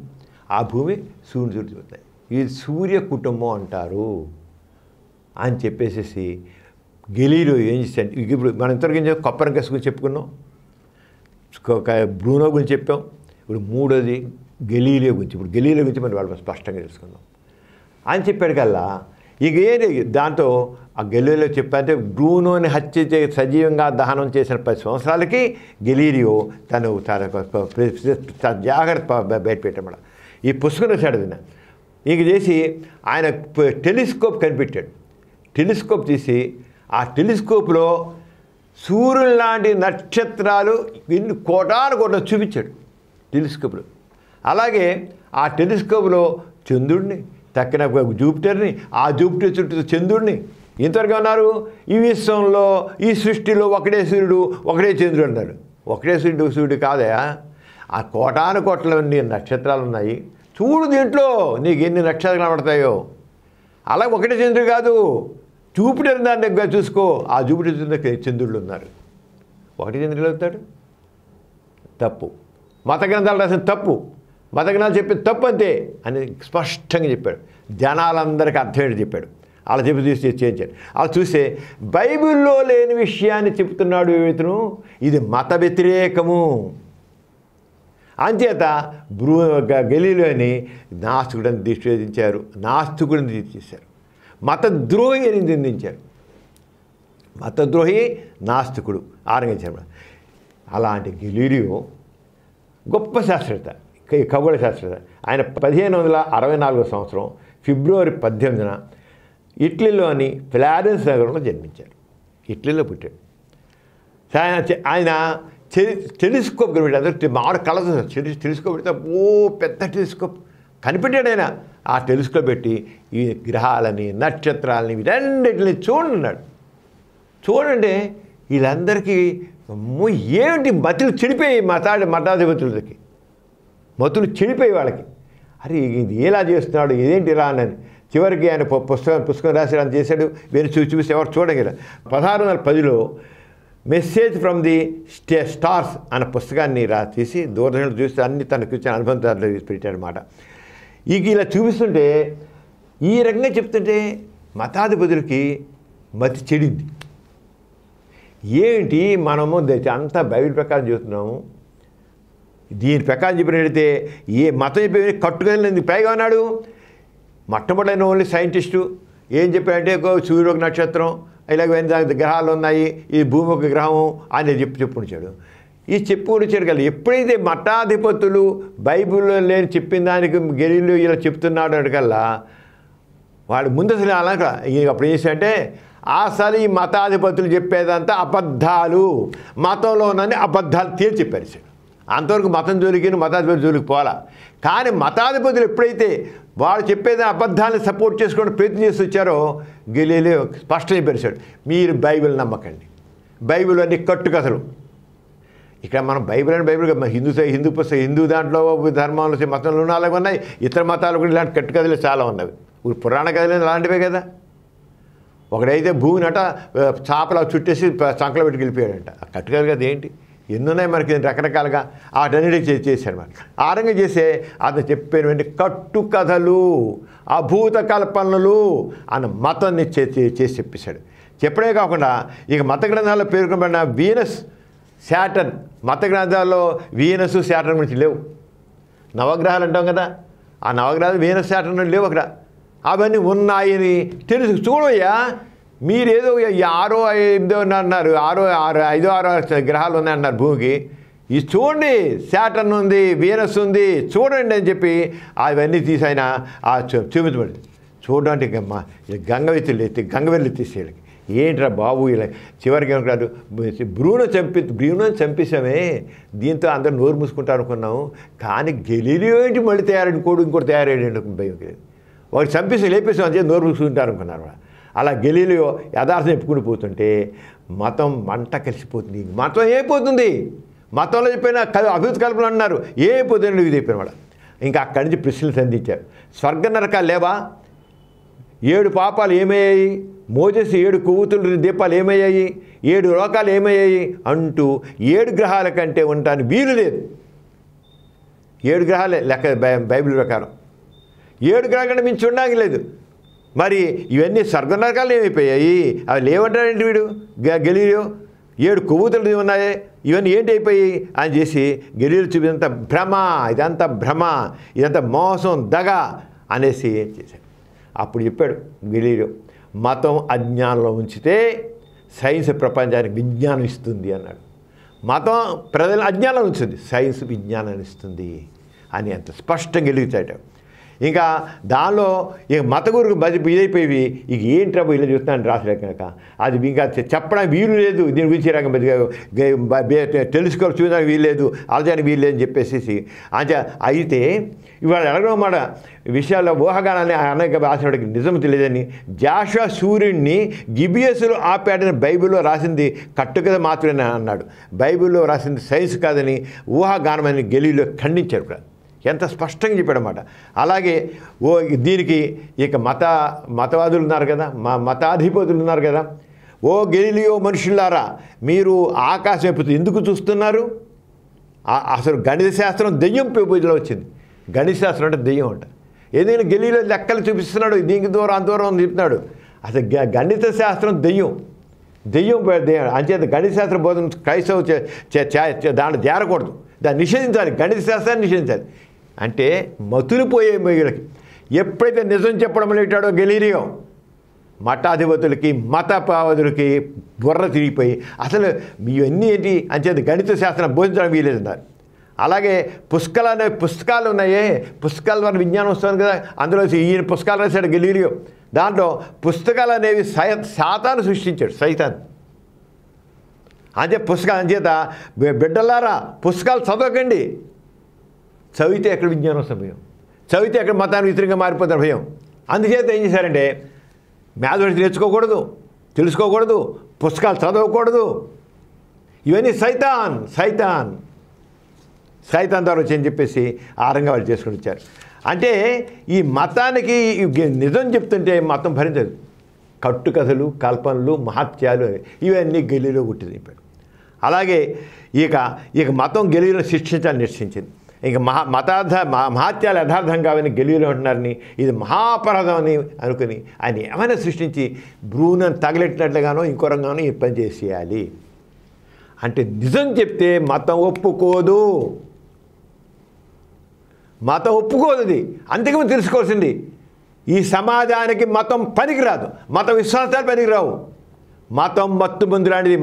ఆ భూమి సూర్యుడు చుట్టూ తిరుగుతాయి, ఇది సూర్య కుటుంబం అంటారు అని చెప్పేసేసి గెలీలియో ఏం చేశాడు. ఇప్పుడు మనం ఇంతవరకు ఏం చెప్పాం, కొప్పర్నికస్ గురించి చెప్పుకున్నాం, బ్రూనో గురించి చెప్పాం, ఇప్పుడు మూడోది గెలీలియో గురించి. ఇప్పుడు గెలీలియో గురించి మనం వాళ్ళు స్పష్టంగా తెలుసుకుందాం అని చెప్పాడు కల్లా. ఇక ఏది దాంతో ఆ గెలీలియో చెప్పంటే బ్రూనోని హత్య సజీవంగా దహనం చేసిన 10 సంవత్సరాలకి గెలీలియో తను జాగ్రత్త బయటపెట్టాడు. ఈ పుస్తకం రాశాడు ఆయన. ఇక చేసి ఆయన టెలిస్కోప్ కనిపెట్టాడు. టెలిస్కోప్ తీసి ఆ టెలిస్కోప్లో సూర్యుడు లాంటి నక్షత్రాలు ఇన్ని కోటాను చూపించాడు టెలిస్కోప్లో. అలాగే ఆ టెలిస్కోప్లో చంద్రుడిని, తక్కిన జూపిటర్ని, ఆ జూపిటర్ చుట్టూ చంద్రుడిని, ఇంతవరకు ఉన్నారు ఈ విశ్వంలో ఈ సృష్టిలో ఒకటే సూర్యుడు ఒకటే చంద్రుడు అన్నారు. ఒకటే సూర్యుడు కాదయా, ఆ కోటాను కోట్లన్నీ నక్షత్రాలు ఉన్నాయి, చూడు దీంట్లో నీకు ఎన్ని నక్షత్రాలు కనబడతాయో. అలా ఒకటే చంద్రుడు కాదు, జూపిటర్ దాన్ని చూసుకో, ఆ జూపిటర్ చంద్రుళ్ళు ఉన్నారు. ఒకటి చంద్రుడు అవుతాడు, తప్పు. మత గ్రంథాలు రాసిన తప్పు, మత గ్రంథాలు చెప్పేది తప్పు అంతే అని స్పష్టంగా చెప్పాడు. జనాలందరికీ అర్థమయ్యేది చెప్పాడు. అలా చెప్పి చూసి చేయించాడు. అలా చూస్తే బైబిల్లో లేని విషయాన్ని చెప్తున్నాడు ఇతను, ఇది మత వ్యతిరేకము. అంచేత గెలీలియోని నాస్తికుడిని నిషేధించారు, నాస్తికుడిని తీర్చేశారు, మతద్రోహి అని నిందించారు. మతద్రోహి నాస్తికుడు ఆరంభించారు. అలాంటి గెలీలియో గొప్ప శాస్త్రవేత్త, ఖగోళ శాస్త్రవేత్త. ఆయన 1564 సంవత్సరం ఫిబ్రవరి 18న ఇటలీలోని ఫ్లారెన్స్ నగరంలో జన్మించారు. ఇటలీలో పుట్టాడు. ఆయన టెలిస్కోప్ కనిపెట్టాడు. అందరూ మామిడి కళ టెలిస్కోప్ పెడితే పెద్ద టెలిస్కోప్ కనిపెట్టాడు ఆయన. ఆ టెలిస్కోప్ పెట్టి ఈ గ్రహాలని నక్షత్రాలని వీటన్నిటిని చూడన్నాడు. చూడండి వీళ్ళందరికీ ఏమిటి మతులు చెడిపోయి మతాధిపతులకి మతులు చెడిపోయి వాళ్ళకి. అరే ఇది ఎలా చేస్తున్నాడు, ఇదేంటి రా అని. చివరికి ఆయన పుస్తకం రాసి అని చేశాడు. వేరే చూసి ఎవరు చూడగల. 1610లో మెసేజ్ ఫ్రమ్ ది స్టార్స్ అనే పుస్తకాన్ని తీసి దూరదర్శనం చూస్తే అన్ని తనకు ఇచ్చిన అనుబంధాలు పెట్టాడనమాట. ఇలా చూపిస్తుంటే ఈ రకంగా చెప్తుంటే మతాధిపతులకి మతి చెడింది. ఏంటి మనము అంతా బైబిల్ ప్రకారం చెబుతున్నాము, దీని ప్రకారం చెప్పినట్టయితే ఏ మతం చెప్పి కట్టుకలింది. పైగా ఉన్నాడు మొట్టమొదలైన ఓన్లీ సైంటిస్టు ఏం చెప్పాడంటే సూర్యుడు ఒక నక్షత్రం, ఇలాగ దానికి గ్రహాలు ఉన్నాయి, ఈ భూమి ఒక గ్రహం అని చెప్పుకొచ్చాడు. ఈ చెప్పుకొచ్చాడు కదా. ఎప్పుడైతే మతాధిపతులు బైబిల్లో లేని చెప్పిన దానికి గెలీలియో ఇలా చెప్తున్నాడు అడగల్లా వాడు ముందు అసలు అలాగా అప్పుడు ఏం చేశాడంటే అసలు ఈ మతాధిపతులు చెప్పేదంతా అబద్ధాలు, మతంలో ఉన్నది అబద్ధాలు తేల్చి చెప్పారు. అంతవరకు మతం జోలికి మతాధిపతి జోలికి పోలా. కానీ మతాధిపతులు ఎప్పుడైతే వాళ్ళు చెప్పేది అబద్ధాలను సపోర్ట్ చేసుకోవడం ప్రయత్నం చేసి వచ్చారో గెలీలియో స్పష్టం చెప్పారు, మీరు బైబిల్ నమ్మకండి, బైబిల్ అన్ని కట్టుకథలు. ఇక్కడ మనం బైబిల్ హిందూ దాంట్లో ధర్మంలో మతంలో అలాగే ఉన్నాయి, ఇతర మతాలు కూడా ఇలాంటి కట్టుకథలు చాలా ఉన్నవి. పురాణ కథలు అలాంటివే కదా. ఒకడైతే భూమిని అట చాపలా చుట్టేసి చంకలో పెట్టి గెలిపోయాడంట. ఆ కట్టుకథలు కదా ఏంటి, ఎన్నున్నాయి మనకి రకరకాలుగా. వాటన్నిటికీ చేశాడు మరి. ఆ రంగా చేసే అతను చెప్పేటువంటి కట్టుకథలు, అభూత కల్పనలు అన్న మతాన్ని చేసి చెప్పేశాడు. చెప్పడే కాకుండా ఇక మత గ్రంథాల్లో పేర్కొనబడిన వీనస్, శాటర్న్, మత గ్రంథాల్లో వీనస్ శాటర్న్ గురించి లేవు. నవగ్రహాలు అంటాం కదా, ఆ నవగ్రహాలు వీనస్ శాటర్న్ లేవు అక్కడ. అవన్నీ ఉన్నాయని తెలుసు. చూడయ్యా, మీరేదో 6 5 అన్నారు, 5 6 గ్రహాలు ఉన్నాయన్నారు భూమికి. ఇది చూడండి, శాటర్న్ ఉంది, వీనస్ ఉంది, చూడండి అని చెప్పి అవన్నీ తీసి ఆయన చూపించబడింది. చూడడానికి గంగవెల్లి తీసేయాలి. ఏంట్రా బాబు ఇలా చివరికి ఏమనుకున్నారు, బ్రూనో చంపేసామే, దీంతో అందరూ నోరు మూసుకుంటారు అనుకున్నాము. కానీ గెలీలియో ఏంటి మళ్ళీ తయారైన ఇంకోటి తయారయ్యాడు భయం లేదు. వాడు చంపేసి లేపేసాం అని చెప్పి నోరు మూసుకుంటారు అనుకున్నారు. అలా గెలీలియో యథార్థం చెప్పుకుని పోతుంటే మతం మంట కలిసిపోతుంది. మతం ఏమైపోతుంది, మతంలో చెప్పిన అభివృద్ధి కల్పనలు అన్నారు, ఏమైపోతుంది ఇది చెప్పిన వాడు. ఇంకా అక్కడి నుంచి ప్రశ్నలు సంధించారు. స్వర్గ నరకాలు లేవా, 7 పాపాలు ఏమయ్యాయి, మోజెస్ 7 కొవ్వొత్తుల దీపాలు ఏమయ్యాయి, 7 లోకాలు ఏమయ్యాయి అంటూ 7 గ్రహాల కంటే ఉండటానికి వీలు లేదు. 7 గ్రహాలే లెక్క బైబిల్ ప్రకారం. 7 గ్రహాల కంటే మించి ఉండడానికి లేదు. మరి ఇవన్నీ స్వర్గ నరకాలు ఏమైపోయాయి, అవి లేవంటాడండి వీడు గెలీలియో. 7 కొవ్వొత్తులు ఉన్నాయి, ఇవన్నీ ఏంటి అయిపోయి అని చేసి గెలీలియో చూపినంత భ్రమ, ఇదంతా భ్రమ, ఇదంతా మోసం, దగ అనేసి చేశాడు. అప్పుడు చెప్పాడు గెలీలియో, మతం అజ్ఞానంలో ఉంచితే సైన్స్ ప్రపంచానికి విజ్ఞానం ఇస్తుంది అన్నాడు. మతం ప్రజల అజ్ఞానం ఉంచుతుంది, సైన్స్ విజ్ఞానాన్ని ఇస్తుంది అని అంత స్పష్టంగా గెలుగుతాడు. ఇంకా దానిలో ఇక మత గురుకు ఇదైపోయి ఇక ఏంటి రాబో ఇలా చూస్తున్నాను రాసలే కనుక అది ఇంకా చెప్పడానికి వీలు లేదు. దీని గురించి రంగం తెలుసుకోవాలి, చూడడానికి వీలు లేదు, అలజానికి వీలు లేదని చెప్పేసి అంటే అయితే ఇవాళ అడగడం మాట విషయాల్లో ఊహగానాన్ని అనేక రాసినవాడికి నిజం తెలియదని జాషువా సూర్యుడిని గిబియస్లో ఆపాడని బైబిల్లో రాసింది కట్టుకథ మాత్రమే అన్నాడు. బైబిల్లో రాసింది సైన్స్ కాదని ఊహాగానమని గెలీలియో ఖండించారు కూడా. ఎంత స్పష్టంగా చెప్పాడన్నమాట. అలాగే దీనికి ఇక మతవాదులు ఉన్నారు కదా, మతాధిపతులు ఉన్నారు కదా, ఓ గెలీలియో మనుషులారా, మీరు ఆకాశం వైపు ఎందుకు చూస్తున్నారు? అసలు గణిత శాస్త్రం దెయ్యం పేపీలో వచ్చింది. గణిత శాస్త్రం అంటే దెయ్యం అంట. ఏదైనా గెలీలియో లెక్కలు చూపిస్తున్నాడు, దీనికి దూరం అంతూరం చెప్తున్నాడు. అసలు గణిత శాస్త్రం దెయ్యం అంచేత గణిత శాస్త్రం బోధన క్రైస్తవ దాంట్లో చేరకూడదు, దాన్ని నిషేధించాలి, గణిత శాస్త్రాన్ని నిషేధించాలి. అంటే మతులు పోయే వీళ్ళకి ఎప్పుడైతే నిజం చెప్పడం లేటాడో గెలీలియో, మఠాధిపతులకి మతపావదులకి బుర్ర తిరిగిపోయి అసలు ఇవన్నీ ఏంటి అంచేది గణిత శాస్త్రం బోధించడం వీలేదన్నారు. అలాగే పుస్తకాలు ఉన్నాయే, పుస్తకాల ద్వారా విజ్ఞానం వస్తుంది కదా, అందులో ఈయన పుస్తకాలు రాశాడు గెలీలియో. దాంట్లో పుస్తకాలు అనేవి సాతాను సృష్టించాడు, సైతాన్. అంతే పుస్తకాలు అంచేత బిడ్డలారా పుస్తకాలు చదవకండి. చదివితే ఎక్కడ విజ్ఞానం వస్తుంది భయం, చదివితే ఎక్కడ మతానికి వ్యతిరేకంగా మారిపోతారు భయం. అందుచేత ఏం చేశారంటే మ్యాథమెటిక్స్ నేర్చుకోకూడదు, తెలుసుకోకూడదు, పుస్తకాలు చదవకూడదు. ఇవన్నీ సైతాన్ ద్వారా వచ్చని చెప్పేసి ఆ రంగా వాళ్ళు చేసుకుని వచ్చారు. అంటే ఈ మతానికి నిజం చెప్తుంటే మతం భరించదు. కట్టుకథలు, కల్పనలు, మహత్యాలు ఇవన్నీ గెలీలో గుర్తింపాడు. అలాగే ఇక మతం గెలీలో శిక్షించాలని నిశ్చయించింది. ఇంక మహత్యాలు యథార్థం కావని గెలీలో ఉంటున్నారని, ఇది మహాపరాధం అని అనుకుని ఆయన ఏమైనా సృష్టించి భ్రూణను తగలెట్టినట్లుగానో ఇంకో రంగానో ఈ పని చేసేయాలి. అంటే నిజం చెప్తే మతం ఒప్పుకోదు, ఇది. అందుకని తెలుసుకోవాల్సింది ఈ సమాజానికి మతం పనికిరాదు, మత విశ్వాసాలు పనికిరావు. మతం మత్తుమందు లాంటిది.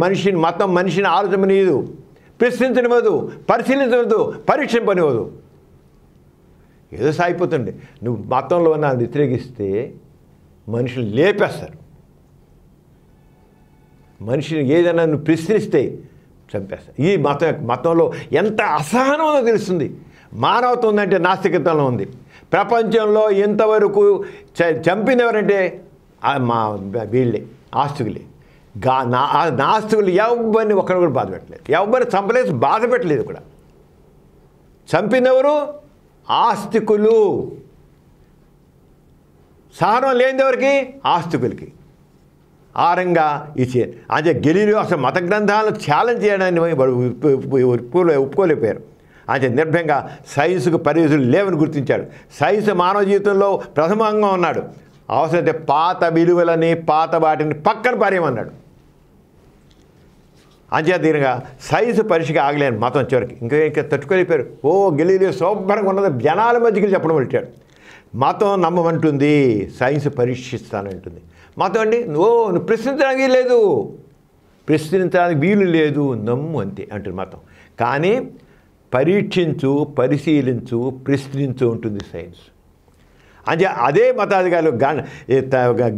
మతం మనిషిని ఆలోచననివ్వదు, ప్రశ్నించనివ్వదు, పరిశీలించవద్దు, పరీక్షింపనివ్వదు. ఏదో సాగిపోతుంది. నువ్వు మతంలో ఉన్న వ్యతిరేకిస్తే మనుషులు లేపేస్తారు. మనిషిని ఏదైనా నువ్వు ప్రశ్నిస్తే చంపేస్తారు. ఈ మతంలో ఎంత అసహనం ఉందో తెలుస్తుంది. మానవత్వం ఉందంటే నాస్తికత్వంలో ఉంది. ప్రపంచంలో ఇంతవరకు చంపినవరంటే వీళ్ళే, ఆస్తికులే. నాస్తికులు ఎవరిని ఒకరు కూడా బాధ పెట్టలేదు, ఎవరిని చంపలేదు, బాధ పెట్టలేదు కూడా. చంపినవరు ఆస్తికులు. సహనం లేనిదెవరికి? ఆస్తికులకి. ఆరంగా ఇచ్చే అంటే గెలీలియో అసలు మత గ్రంథాలను ఛాలెంజ్ చేయడాన్ని ఒప్పుకోలేకపోయారు. అంటే నిర్భయంగా సైన్స్కు పరిధులు లేవని గుర్తించాడు. సైన్స్ మానవ జీవితంలో ప్రథమంగా ఉన్నాడు. అవసరమైతే పాత విలువలని, పాత వాటిని పక్కన పారేయమన్నాడు. అంచేతీరుగా సైన్స్ పరీక్షగా ఆగలేని మతం చివరికి ఇంకా తట్టుకోలేపారు. గెలీలియో శుభ్రంగా ఉన్నది జనాల మధ్యకి చెప్పడం పెట్టాడు. మతం నమ్మమంటుంది, సైన్స్ పరీక్షిస్తానంటుంది. మతం అండి నువ్వు ప్రశ్నించడానికి లేదు, ప్రశ్నించడానికి వీలు లేదు, నమ్ము అంతే అంటుంది మతం. కానీ పరీక్షించు, పరిశీలించు, ప్రశ్నించు ఉంటుంది సైన్స్. అంటే అదే మతాధికారులు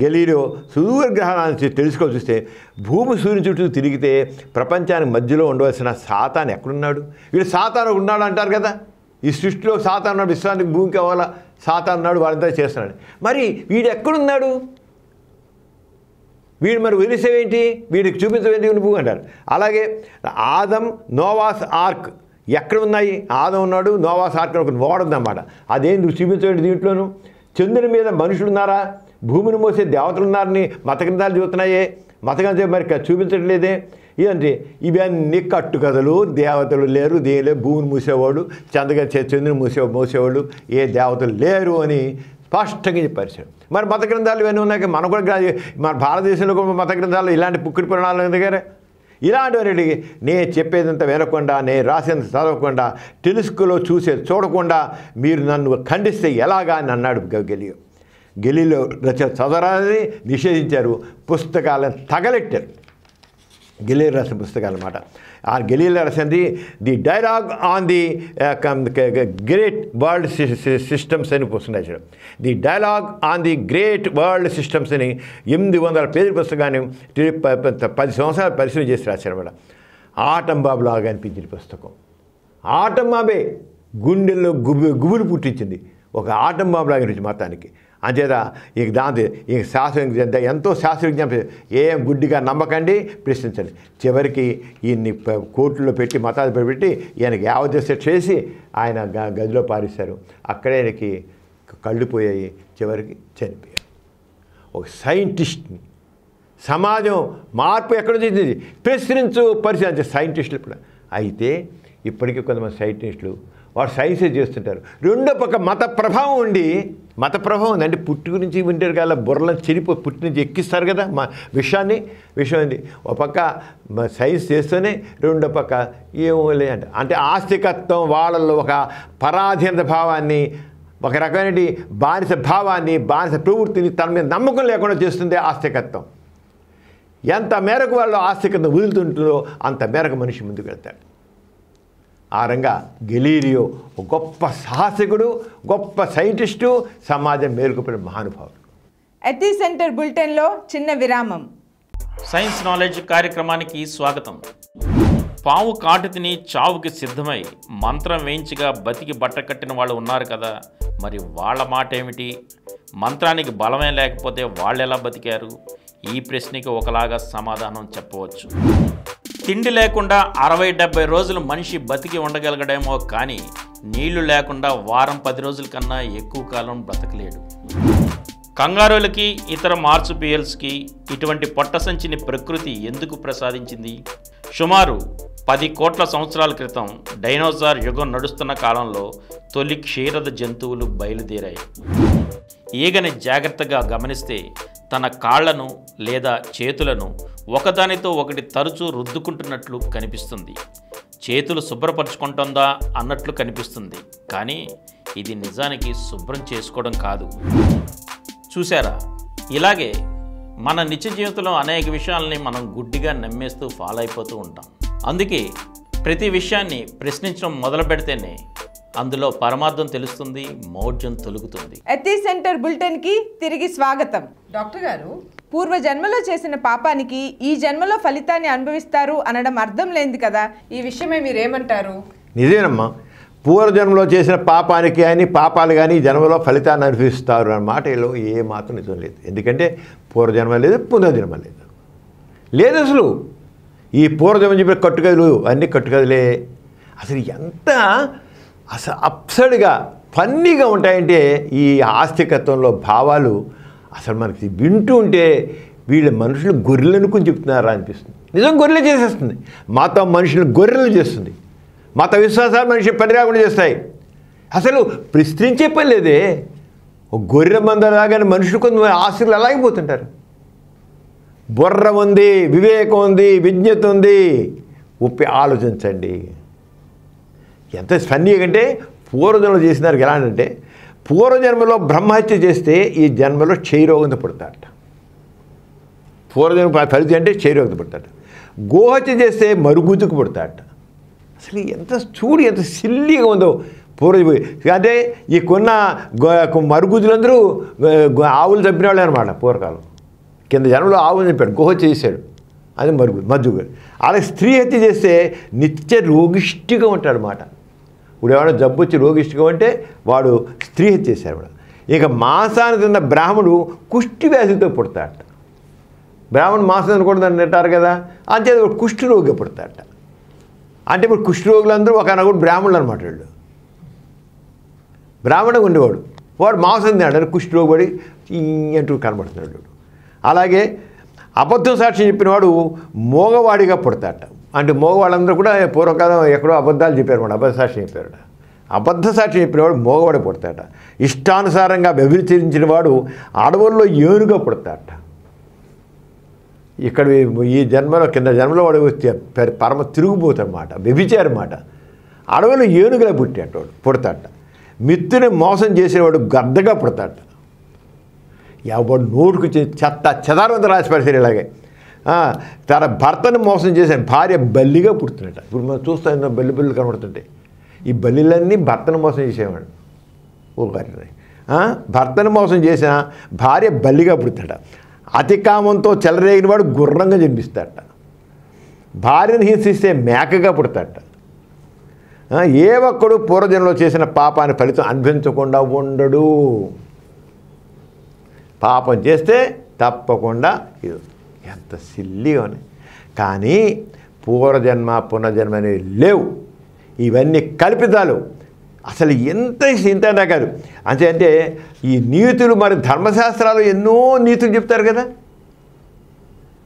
గెలీలియో సూర్యగ్రహణాన్ని తెలుసుకోవాలి. చూస్తే భూమి సూర్యుని చుట్టూ తిరిగితే ప్రపంచానికి మధ్యలో ఉండవలసిన సాతాను ఎక్కడున్నాడు? వీడు సాతాను ఉన్నాడు అంటారు కదా, ఈ సృష్టిలో సాతాను ఉన్నాడు, విశ్వానికి భూమికి అవ్వాలా సాతాను ఉన్నాడు, వాళ్ళంతా చేస్తున్నాడు. మరి వీడు ఎక్కడున్నాడు? వీడు మరి వదిలేసేవేంటి, వీడికి చూపించవేంటి నువ్వు అంటారు. అలాగే ఆదం, నోవాస్ ఆర్క్ ఎక్కడ ఉన్నాయి? ఆదం ఉన్నాడు, నోవాస్ ఆర్క్ ఒక ఓడుందన్నమాట. అదేం నువ్వు చూపించవేంటి? దీంట్లోనూ చంద్రుని మీద మనుషులు ఉన్నారా, భూమిని మోసే దేవతలు ఉన్నారని మత గ్రంథాలు చెబుతున్నాయే, మత గ్రంథాలు మరి చూపించట్లేదే. ఇదంటే ఇవన్నీ కట్టుకథలు. దేవతలు లేరు, దేనిలే, భూమిని మూసేవాడు, చంద్రుని మోసేవాడు ఏ దేవతలు లేరు అని స్పష్టంగా చెప్పారు. మరి మత గ్రంథాలు ఇవన్నీ ఉన్నాయి. మనం కూడా మన భారతదేశంలో కూడా మత గ్రంథాలు ఇలాంటి పుక్కిడి పురాణాలు దగ్గర ఇలాంటివన్నీ నేను చెప్పేదంత వినకుండా, నేను రాసేంత చదవకుండా, టెలిస్కోలో చూడకుండా మీరు నన్ను ఖండిస్తే ఎలాగా అని అన్నాడు గెలీలియో. చదవరాలని నిషేధించారు, పుస్తకాలను తగలెట్టారు. గెలీలియో రాసిన పుస్తకాలు అన్నమాట. ఆ గెలీలియో రాసింది the dialogue on the great world systems అని పుస్తకం. The dialogue on the great world systems అని 800 పేజీల పుస్తకాన్ని 10 సంవత్సరాలు పరిశీలన చేసి రాశారన్నమాట. ఆటం బాబు లాగా అనిపించింది పుస్తకం. ఆటం బాబే గుండెల్లో గుబులు పుట్టించింది. ఒక ఆటం బాబు లాగా అనిపించింది మతానికి. అంచేత ఇక దాంతో ఇక ఎంతో శాస్త్రజ్ఞానం ఏం గుడ్డిగా నమ్మకండి, ప్రశ్నించండి. చివరికి ఈయన్ని కోర్టులో పెట్టి మతాలు పెట్టి ఈయనకి యావజ్జ చేసి ఆయన గదిలో పారేశారు. అక్కడే ఆయనకి కళ్ళు పోయాయి, చివరికి చనిపోయారు. ఒక సైంటిస్ట్ని సమాజం మార్పు ఎక్కడ వచ్చింది? ప్రశ్నించు, పరిశీలించే సైంటిస్టులు ఇప్పుడు. అయితే ఇప్పటికీ కొంతమంది సైంటిస్టులు వాడు సైన్సే చేస్తుంటారు. రెండో పక్క మత ప్రభావం అంటే పుట్టి గురించి వింటారు కదా, బుర్రలను పుట్టి నుంచి ఎక్కిస్తారు కదా మా విషయం ఉంది. ఒక పక్క సైన్స్ చేస్తూనే రెండో పక్క ఏమో లేదంట. అంటే ఆస్తికత్వం వాళ్ళల్లో ఒక పరాధీనత భావాన్ని, ఒక రకమైన బానిస భావాన్ని, బానిస ప్రవృత్తిని తన మీద నమ్మకం లేకుండా చేస్తుంది ఆస్తికత్వం. ఎంత మేరకు వాళ్ళు ఆస్తికత్వం వదులుతుంటుందో అంత మేరకు మనిషి ముందుకు వెళ్తాడు. ఆ రంగా గెలీలియో ఒక గొప్ప సాహసికుడు, గొప్ప సైంటిస్టు, సమాజం మేలుకొల్పిన మహానుభావుడు. ఎథీ సెంటర్ బులెటిన్లో చిన్న విరామం. సైన్స్ నాలెడ్జ్ కార్యక్రమానికి స్వాగతం. పావు కాటు తిని చావుకి సిద్ధమై మంత్రం వేయించగా బతికి బట్టకట్టిన వాళ్ళు ఉన్నారు కదా, మరి వాళ్ళ మాట ఏమిటి? మంత్రానికి బలమే లేకపోతే వాళ్ళు ఎలా బతికారు? ఈ ప్రశ్నకి ఒకలాగా సమాధానం చెప్పవచ్చు. తిండి లేకుండా 60-70 రోజులు మనిషి బతికి ఉండగలగడేమో, కానీ నీళ్లు లేకుండా వారం 10 రోజుల కన్నా ఎక్కువ కాలం బ్రతకలేడు. కంగారులకి, ఇతర మార్సుపియల్స్కి ఇటువంటి పొట్ట సంచిని ప్రకృతి ఎందుకు ప్రసాదించింది? సుమారు 10 కోట్ల సంవత్సరాల క్రితం డైనోసార్ యుగం నడుస్తున్న కాలంలో తొలి క్షీరద జంతువులు బయలుదేరాయి. ఈగని జాగ్రత్తగా గమనిస్తే తన కాళ్లను లేదా చేతులను ఒకదానితో ఒకటి తరచూ రుద్దుకుంటున్నట్లు కనిపిస్తుంది. చేతులు శుభ్రపరచుకుంటుందా అన్నట్లు కనిపిస్తుంది, కానీ ఇది నిజానికి శుభ్రం చేసుకోవడం కాదు. చూసారా? ఇలాగే మన నిత్య జీవితంలో అనేక విషయాలని మనం గుడ్డిగా నమ్మేస్తూ ఫాలో అయిపోతూ ఉంటాం. అందుకే ప్రతి విషయాన్ని ప్రశ్నించడం మొదలు పెడితేనే అందులో పరమార్థం తెలుస్తుంది, మౌఢ్యం తొలుగుతుంది. ఎథీ సెంటర్ బులెటిన్కి తిరిగి స్వాగతం. డాక్టర్ గారు, పూర్వ జన్మలో చేసిన పాపానికి ఈ జన్మలో ఫలితాన్ని అనుభవిస్తారు అనడం అర్థం లేనిది కదా, ఈ విషయమే మీరేమంటారు? నిజమేనమ్మా, పూర్వజన్మలో చేసిన పాపానికి కానీ పాపాలు కానీ జన్మలో ఫలితాన్ని అనుభవిస్తారు అన్న మాటలో ఏ మాత్రం నిజం లేదు. ఎందుకంటే పూర్వజన్మ లేదు, పునర్జన్మ లేదు. లేదు అసలు. ఈ పూర్వజన్మ చెప్పిన కట్టుకథలు అన్నీ కట్టుకథలే. అసలు ఎంత అప్సర్డ్గా ఫన్నీగా ఉంటాయంటే ఈ ఆస్తికత్వంలో భావాలు అసలు మనకి వింటూ ఉంటే వీళ్ళ మనుషులు గొర్రెలు అనుకుని చెప్తున్నారా అనిపిస్తుంది. నిజం గొర్రెలు చేసేస్తుంది. మతం మనుషులు గొర్రెలు చేస్తుంది. మత విశ్వాసాలు మనిషి పని రాకుండా చేస్తాయి. అసలు ప్రశ్నించే పని లేదే. ఒక గొర్రె మంద రాగానే మనుషులు కొంతమంది ఆస్తులు అలాగే పోతుంటారు. బుర్ర ఉంది, వివేకం ఉంది, విజ్ఞత ఉంది, ఆలోచించండి. ఎంత ఫన్నీగా అంటే పూర్వజన్మలో చేసినారు. ఎలా అంటే పూర్వజన్మలో బ్రహ్మహత్య చేస్తే ఈ జన్మలో క్షయరోగంతో పుడతాడట. పూర్వజన్మ ఫలితం అంటే క్షయరోగంతో పుడతాడు. గోహత్య చేస్తే మరుగుతుకు పుడతాడట. అసలు ఎంత చూడు, ఎంత సిల్లీగా ఉందో పూర్వ. అంటే ఈ కొన్న మరుగుతులందరూ ఆవులు చంపిన వాళ్ళే అనమాట. పూర్వకాలం కింద జన్మలో ఆవులు చంపాడు, గోహత్య చేశాడు, అది మజ్జుగా. అలాగే స్త్రీ హత్య చేస్తే నిత్య రోగిష్టిగా ఉంటాడు అన్నమాట. ఇప్పుడు ఎవరైనా జబ్బు వచ్చి రోగిష్టిగా ఉంటే వాడు స్త్రీ హత్య చేశాడు. ఇక మాంసాన్ని తిన్న బ్రాహ్మణుడు కుష్టి వ్యాధితో పుడతాడట. బ్రాహ్మణుడు మాంసం తినకూడదు అని అంటారు కదా, అంతే కుష్టి రోగిగా పుడతాడట. అంటే ఇప్పుడు కుష్టి రోగులందరూ ఒకనొకడు బ్రాహ్మణులు అనమాట. వీళ్ళు బ్రాహ్మణుడు ఉండేవాడు, వాడు మాంసం తిన్నాడు, కుష్టి రోగుడి అంటూ కనబడుతున్నాడు. అలాగే అబద్ధం సాక్ష్యం చెప్పినవాడు మోగవాడిగా పుడతాడట. అంటే మోగవాళ్ళందరూ కూడా పూర్వకాలం ఎక్కడో అబద్ధాలు చెప్పారు, అబద్ధ సాక్ష్యం చెప్పారట. అబద్ధ సాక్ష్యం చెప్పినవాడు మోగవాడు పుడతాడట. ఇష్టానుసారంగా వ్యభిచరించిన వాడు అడవుల్లో ఏనుగా పుడతాడట. ఇక్కడ ఈ జన్మలో కింద జన్మలో వాడు పరమ తిరుగుబోతన్నమాట, వ్యభిచారన్నమాట. అడవులు ఏనుగులా పుట్టాడు పుడతాడట. మిత్రుని మోసం చేసేవాడు గద్దగా పుడతాడట. ఎవడు నోటుకు చెత్త చెదారంతా రాసి పరిస్థితి. ఇలాగే తన భర్తను మోసం చేసిన భార్య బల్లిగా పుడుతున్నట. ఇప్పుడు మనం చూస్తాం బల్లి కనబడుతుంటాయి. ఈ బల్లిలన్నీ భర్తను మోసం చేసేవాడు. భర్తను మోసం చేసిన భార్య బల్లిగా పుడతాడట. అతి కామంతో చెలరేగిన వాడు గుర్రంగా జన్మిస్తాడట. భార్యను హింసిస్తే మేకగా పుడతాడట. ఏ ఒక్కడు పూర్వజన్మలో చేసిన పాపాన్ని ఫలితం అనుభవించకుండా ఉండడు. పాపం చేస్తే తప్పకుండా ఇది ఎంత సిల్లీగా ఉన్నాయి. కానీ పూర్వజన్మ పునర్జన్మ అనేవి లేవు. ఇవన్నీ కల్పితాలు. అసలు ఇంత కాదు. అంటే ఈ నీతులు, మరి ధర్మశాస్త్రాలు ఎన్నో నీతులు చెప్తారు కదా.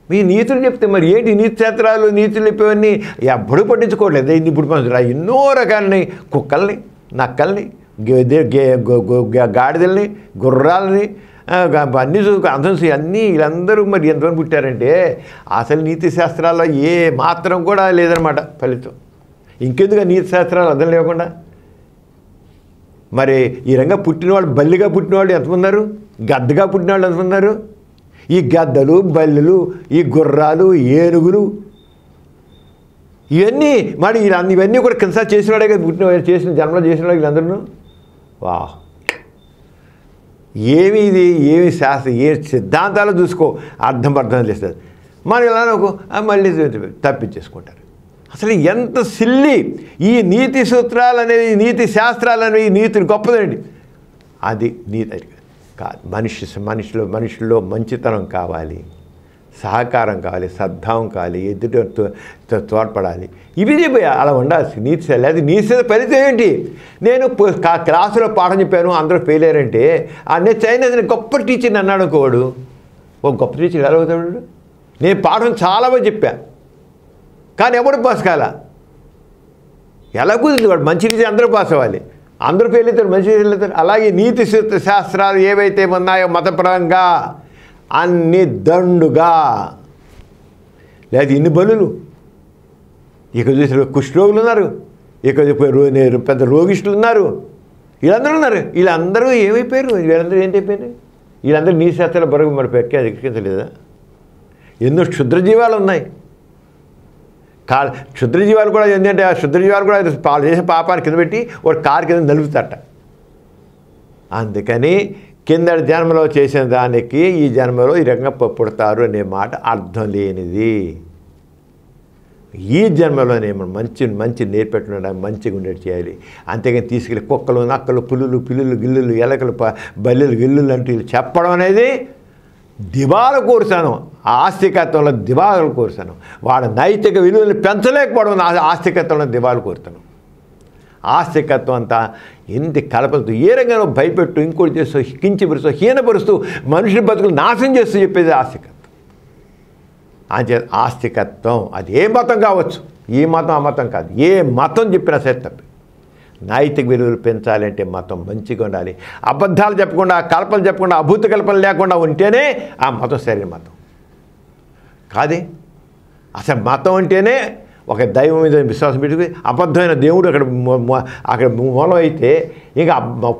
మీ నీతులు చెప్తే మరి ఏంటి నీతి శాస్త్రాలు, నీతులు చెప్పేవన్నీ ఎప్పుడు పట్టించుకోవట్లేదు. ఇప్పుడు మనం ఎన్నో రకాలని, కుక్కల్ని, నక్కల్ని, గాడిదల్ని, గుర్రాలని, అన్నీ అంశంసి అన్నీ వీళ్ళందరూ మరి ఎంతమంది పుట్టారంటే అసలు నీతి శాస్త్రాల్లో ఏ మాత్రం కూడా లేదనమాట ఫలితం. ఇంకెందుకు నీతి శాస్త్రాలు అర్థం లేకుండా మరి ఈ రంగా పుట్టినవాళ్ళు, బల్లిగా పుట్టినవాళ్ళు ఎంతమంది ఉన్నారు, గద్దగా పుట్టినవాళ్ళు ఎంతమంది ఉన్నారు. ఈ గద్దలు, బల్లులు, ఈ గుర్రాలు, ఏనుగులు ఇవన్నీ మరి ఇవన్నీ కూడా కన్సల్ట్ చేసిన వాడే కదా, పుట్టిన చేసిన జన్మలో చేసిన వాడు వీళ్ళందరూ. వా ఏమి ఇది, ఏమి శాస్త్రం, ఏ సిద్ధాంతాలు చూసుకో అర్థం చేస్తారు. మన ఇలా మళ్ళీ తప్పించేసుకుంటారు. అసలు ఎంత సిల్లి ఈ నీతి సూత్రాలు అనేవి, నీతి శాస్త్రాలు అనేవి, నీతిని గొప్పదండి. అది నీతి కాదు. మనుషుల్లో మంచితనం కావాలి, సహకారం కావాలి, సద్భావం కావాలి, ఎదుటితో తోడ్పడాలి. ఇవి అలా ఉండాల్సి నీతి. లేదా నీతి ఫలితం ఏంటి? నేను క్లాసులో పాఠం చెప్పాను, అందరూ ఫెయిల్ అయ్యారంటే నేను చైనా గొప్ప టీచర్ని అన్నాడు అనుకోడు. ఒక గొప్ప టీచర్ ఎలా అవుతాడు? నేను పాఠం చాలా బాగా చెప్పాను కానీ ఎవడు పాస్ కాల. ఎలా కుదిరింది? వాడు మంచి టీచర్ అందరూ పాస్ అవ్వాలి, అందరూ ఫెయిల్ అవుతారు, మంచి ఫెయిల్ అవుతారు. అలాగే నీతి శాస్త్రాలు ఏవైతే ఉన్నాయో మతపరంగా అన్ని దండుగా, లేదా ఇన్ని బలులు. ఇక్కడ చూసిన కుష్ఠరోగులు ఉన్నారు, ఇక్కడ పెద్ద రోగిష్ఠులు ఉన్నారు, వీళ్ళందరూ ఉన్నారు. వీళ్ళందరూ ఏమైపోయారు? వీళ్ళందరూ ఏంటి అయిపోయారు? వీళ్ళందరూ నీ శాస్త్రాల బరువు మరి ఎక్కించలేదా? ఎన్నో క్షుద్రజీవాలు ఉన్నాయి. క్షుద్రజీవాలు కూడా ఏంటంటే ఆ క్షుద్రజీవాలు కూడా వాళ్ళు చేసే పాపాన్ని కింద పెట్టి ఒక కారు కింద నలుపుతారట. అందుకని కిందటి జన్మలో చేసిన దానికి ఈ జన్మలో ఈ రకంగా పుడతారు అనే మాట అర్థం లేనిది. ఈ జన్మలోనే మనం మంచి నేర్పెట్టడానికి మంచిగా ఉండేది చేయాలి. అంతేగాని తీసుకెళ్ళి కుక్కలు, నక్కలు, పులులు, పిల్లులు, గిల్లులు, ఎలకలు, బల్లెలు, గిల్లులు అంటూ చెప్పడం అనేది దివాల కోరుసాను. ఆస్తికత్వంలో దివాలు కోరుసాను. వాడు నైతిక విలువలు పెంచలేకపోవడం ఆస్తికత్వంలో దివాలు కోరుతాను. ఆస్తికత్వం అంతా ఎన్ని కలపలతో ఏ రంగంలో భయపెట్టు, ఇంకోటి చేస్తూ, కించపరుస్తూ, హీనపరుస్తూ, మనుషుల బతుకులు నాశనం చేస్తూ చెప్పేది ఆస్తికత్వం. అంతే ఆస్తికత్వం అది ఏ మతం కావచ్చు, ఈ మతం ఆ మతం కాదు, ఏ మతం చెప్పినా సరే తప్ప. నైతిక విలువలు పెంచాలంటే మతం మంచిగా ఉండాలి. అబద్ధాలు చెప్పకుండా, కల్పనలు చెప్పకుండా, అభూత కల్పనలు లేకుండా ఉంటేనే ఆ మతం సరైన మతం కాదే. అసలు మతం అంటేనే ఒక దైవం మీద విశ్వాసం పెట్టుకుని అబద్ధమైన దేవుడు అక్కడ మూలం అయితే ఇంకా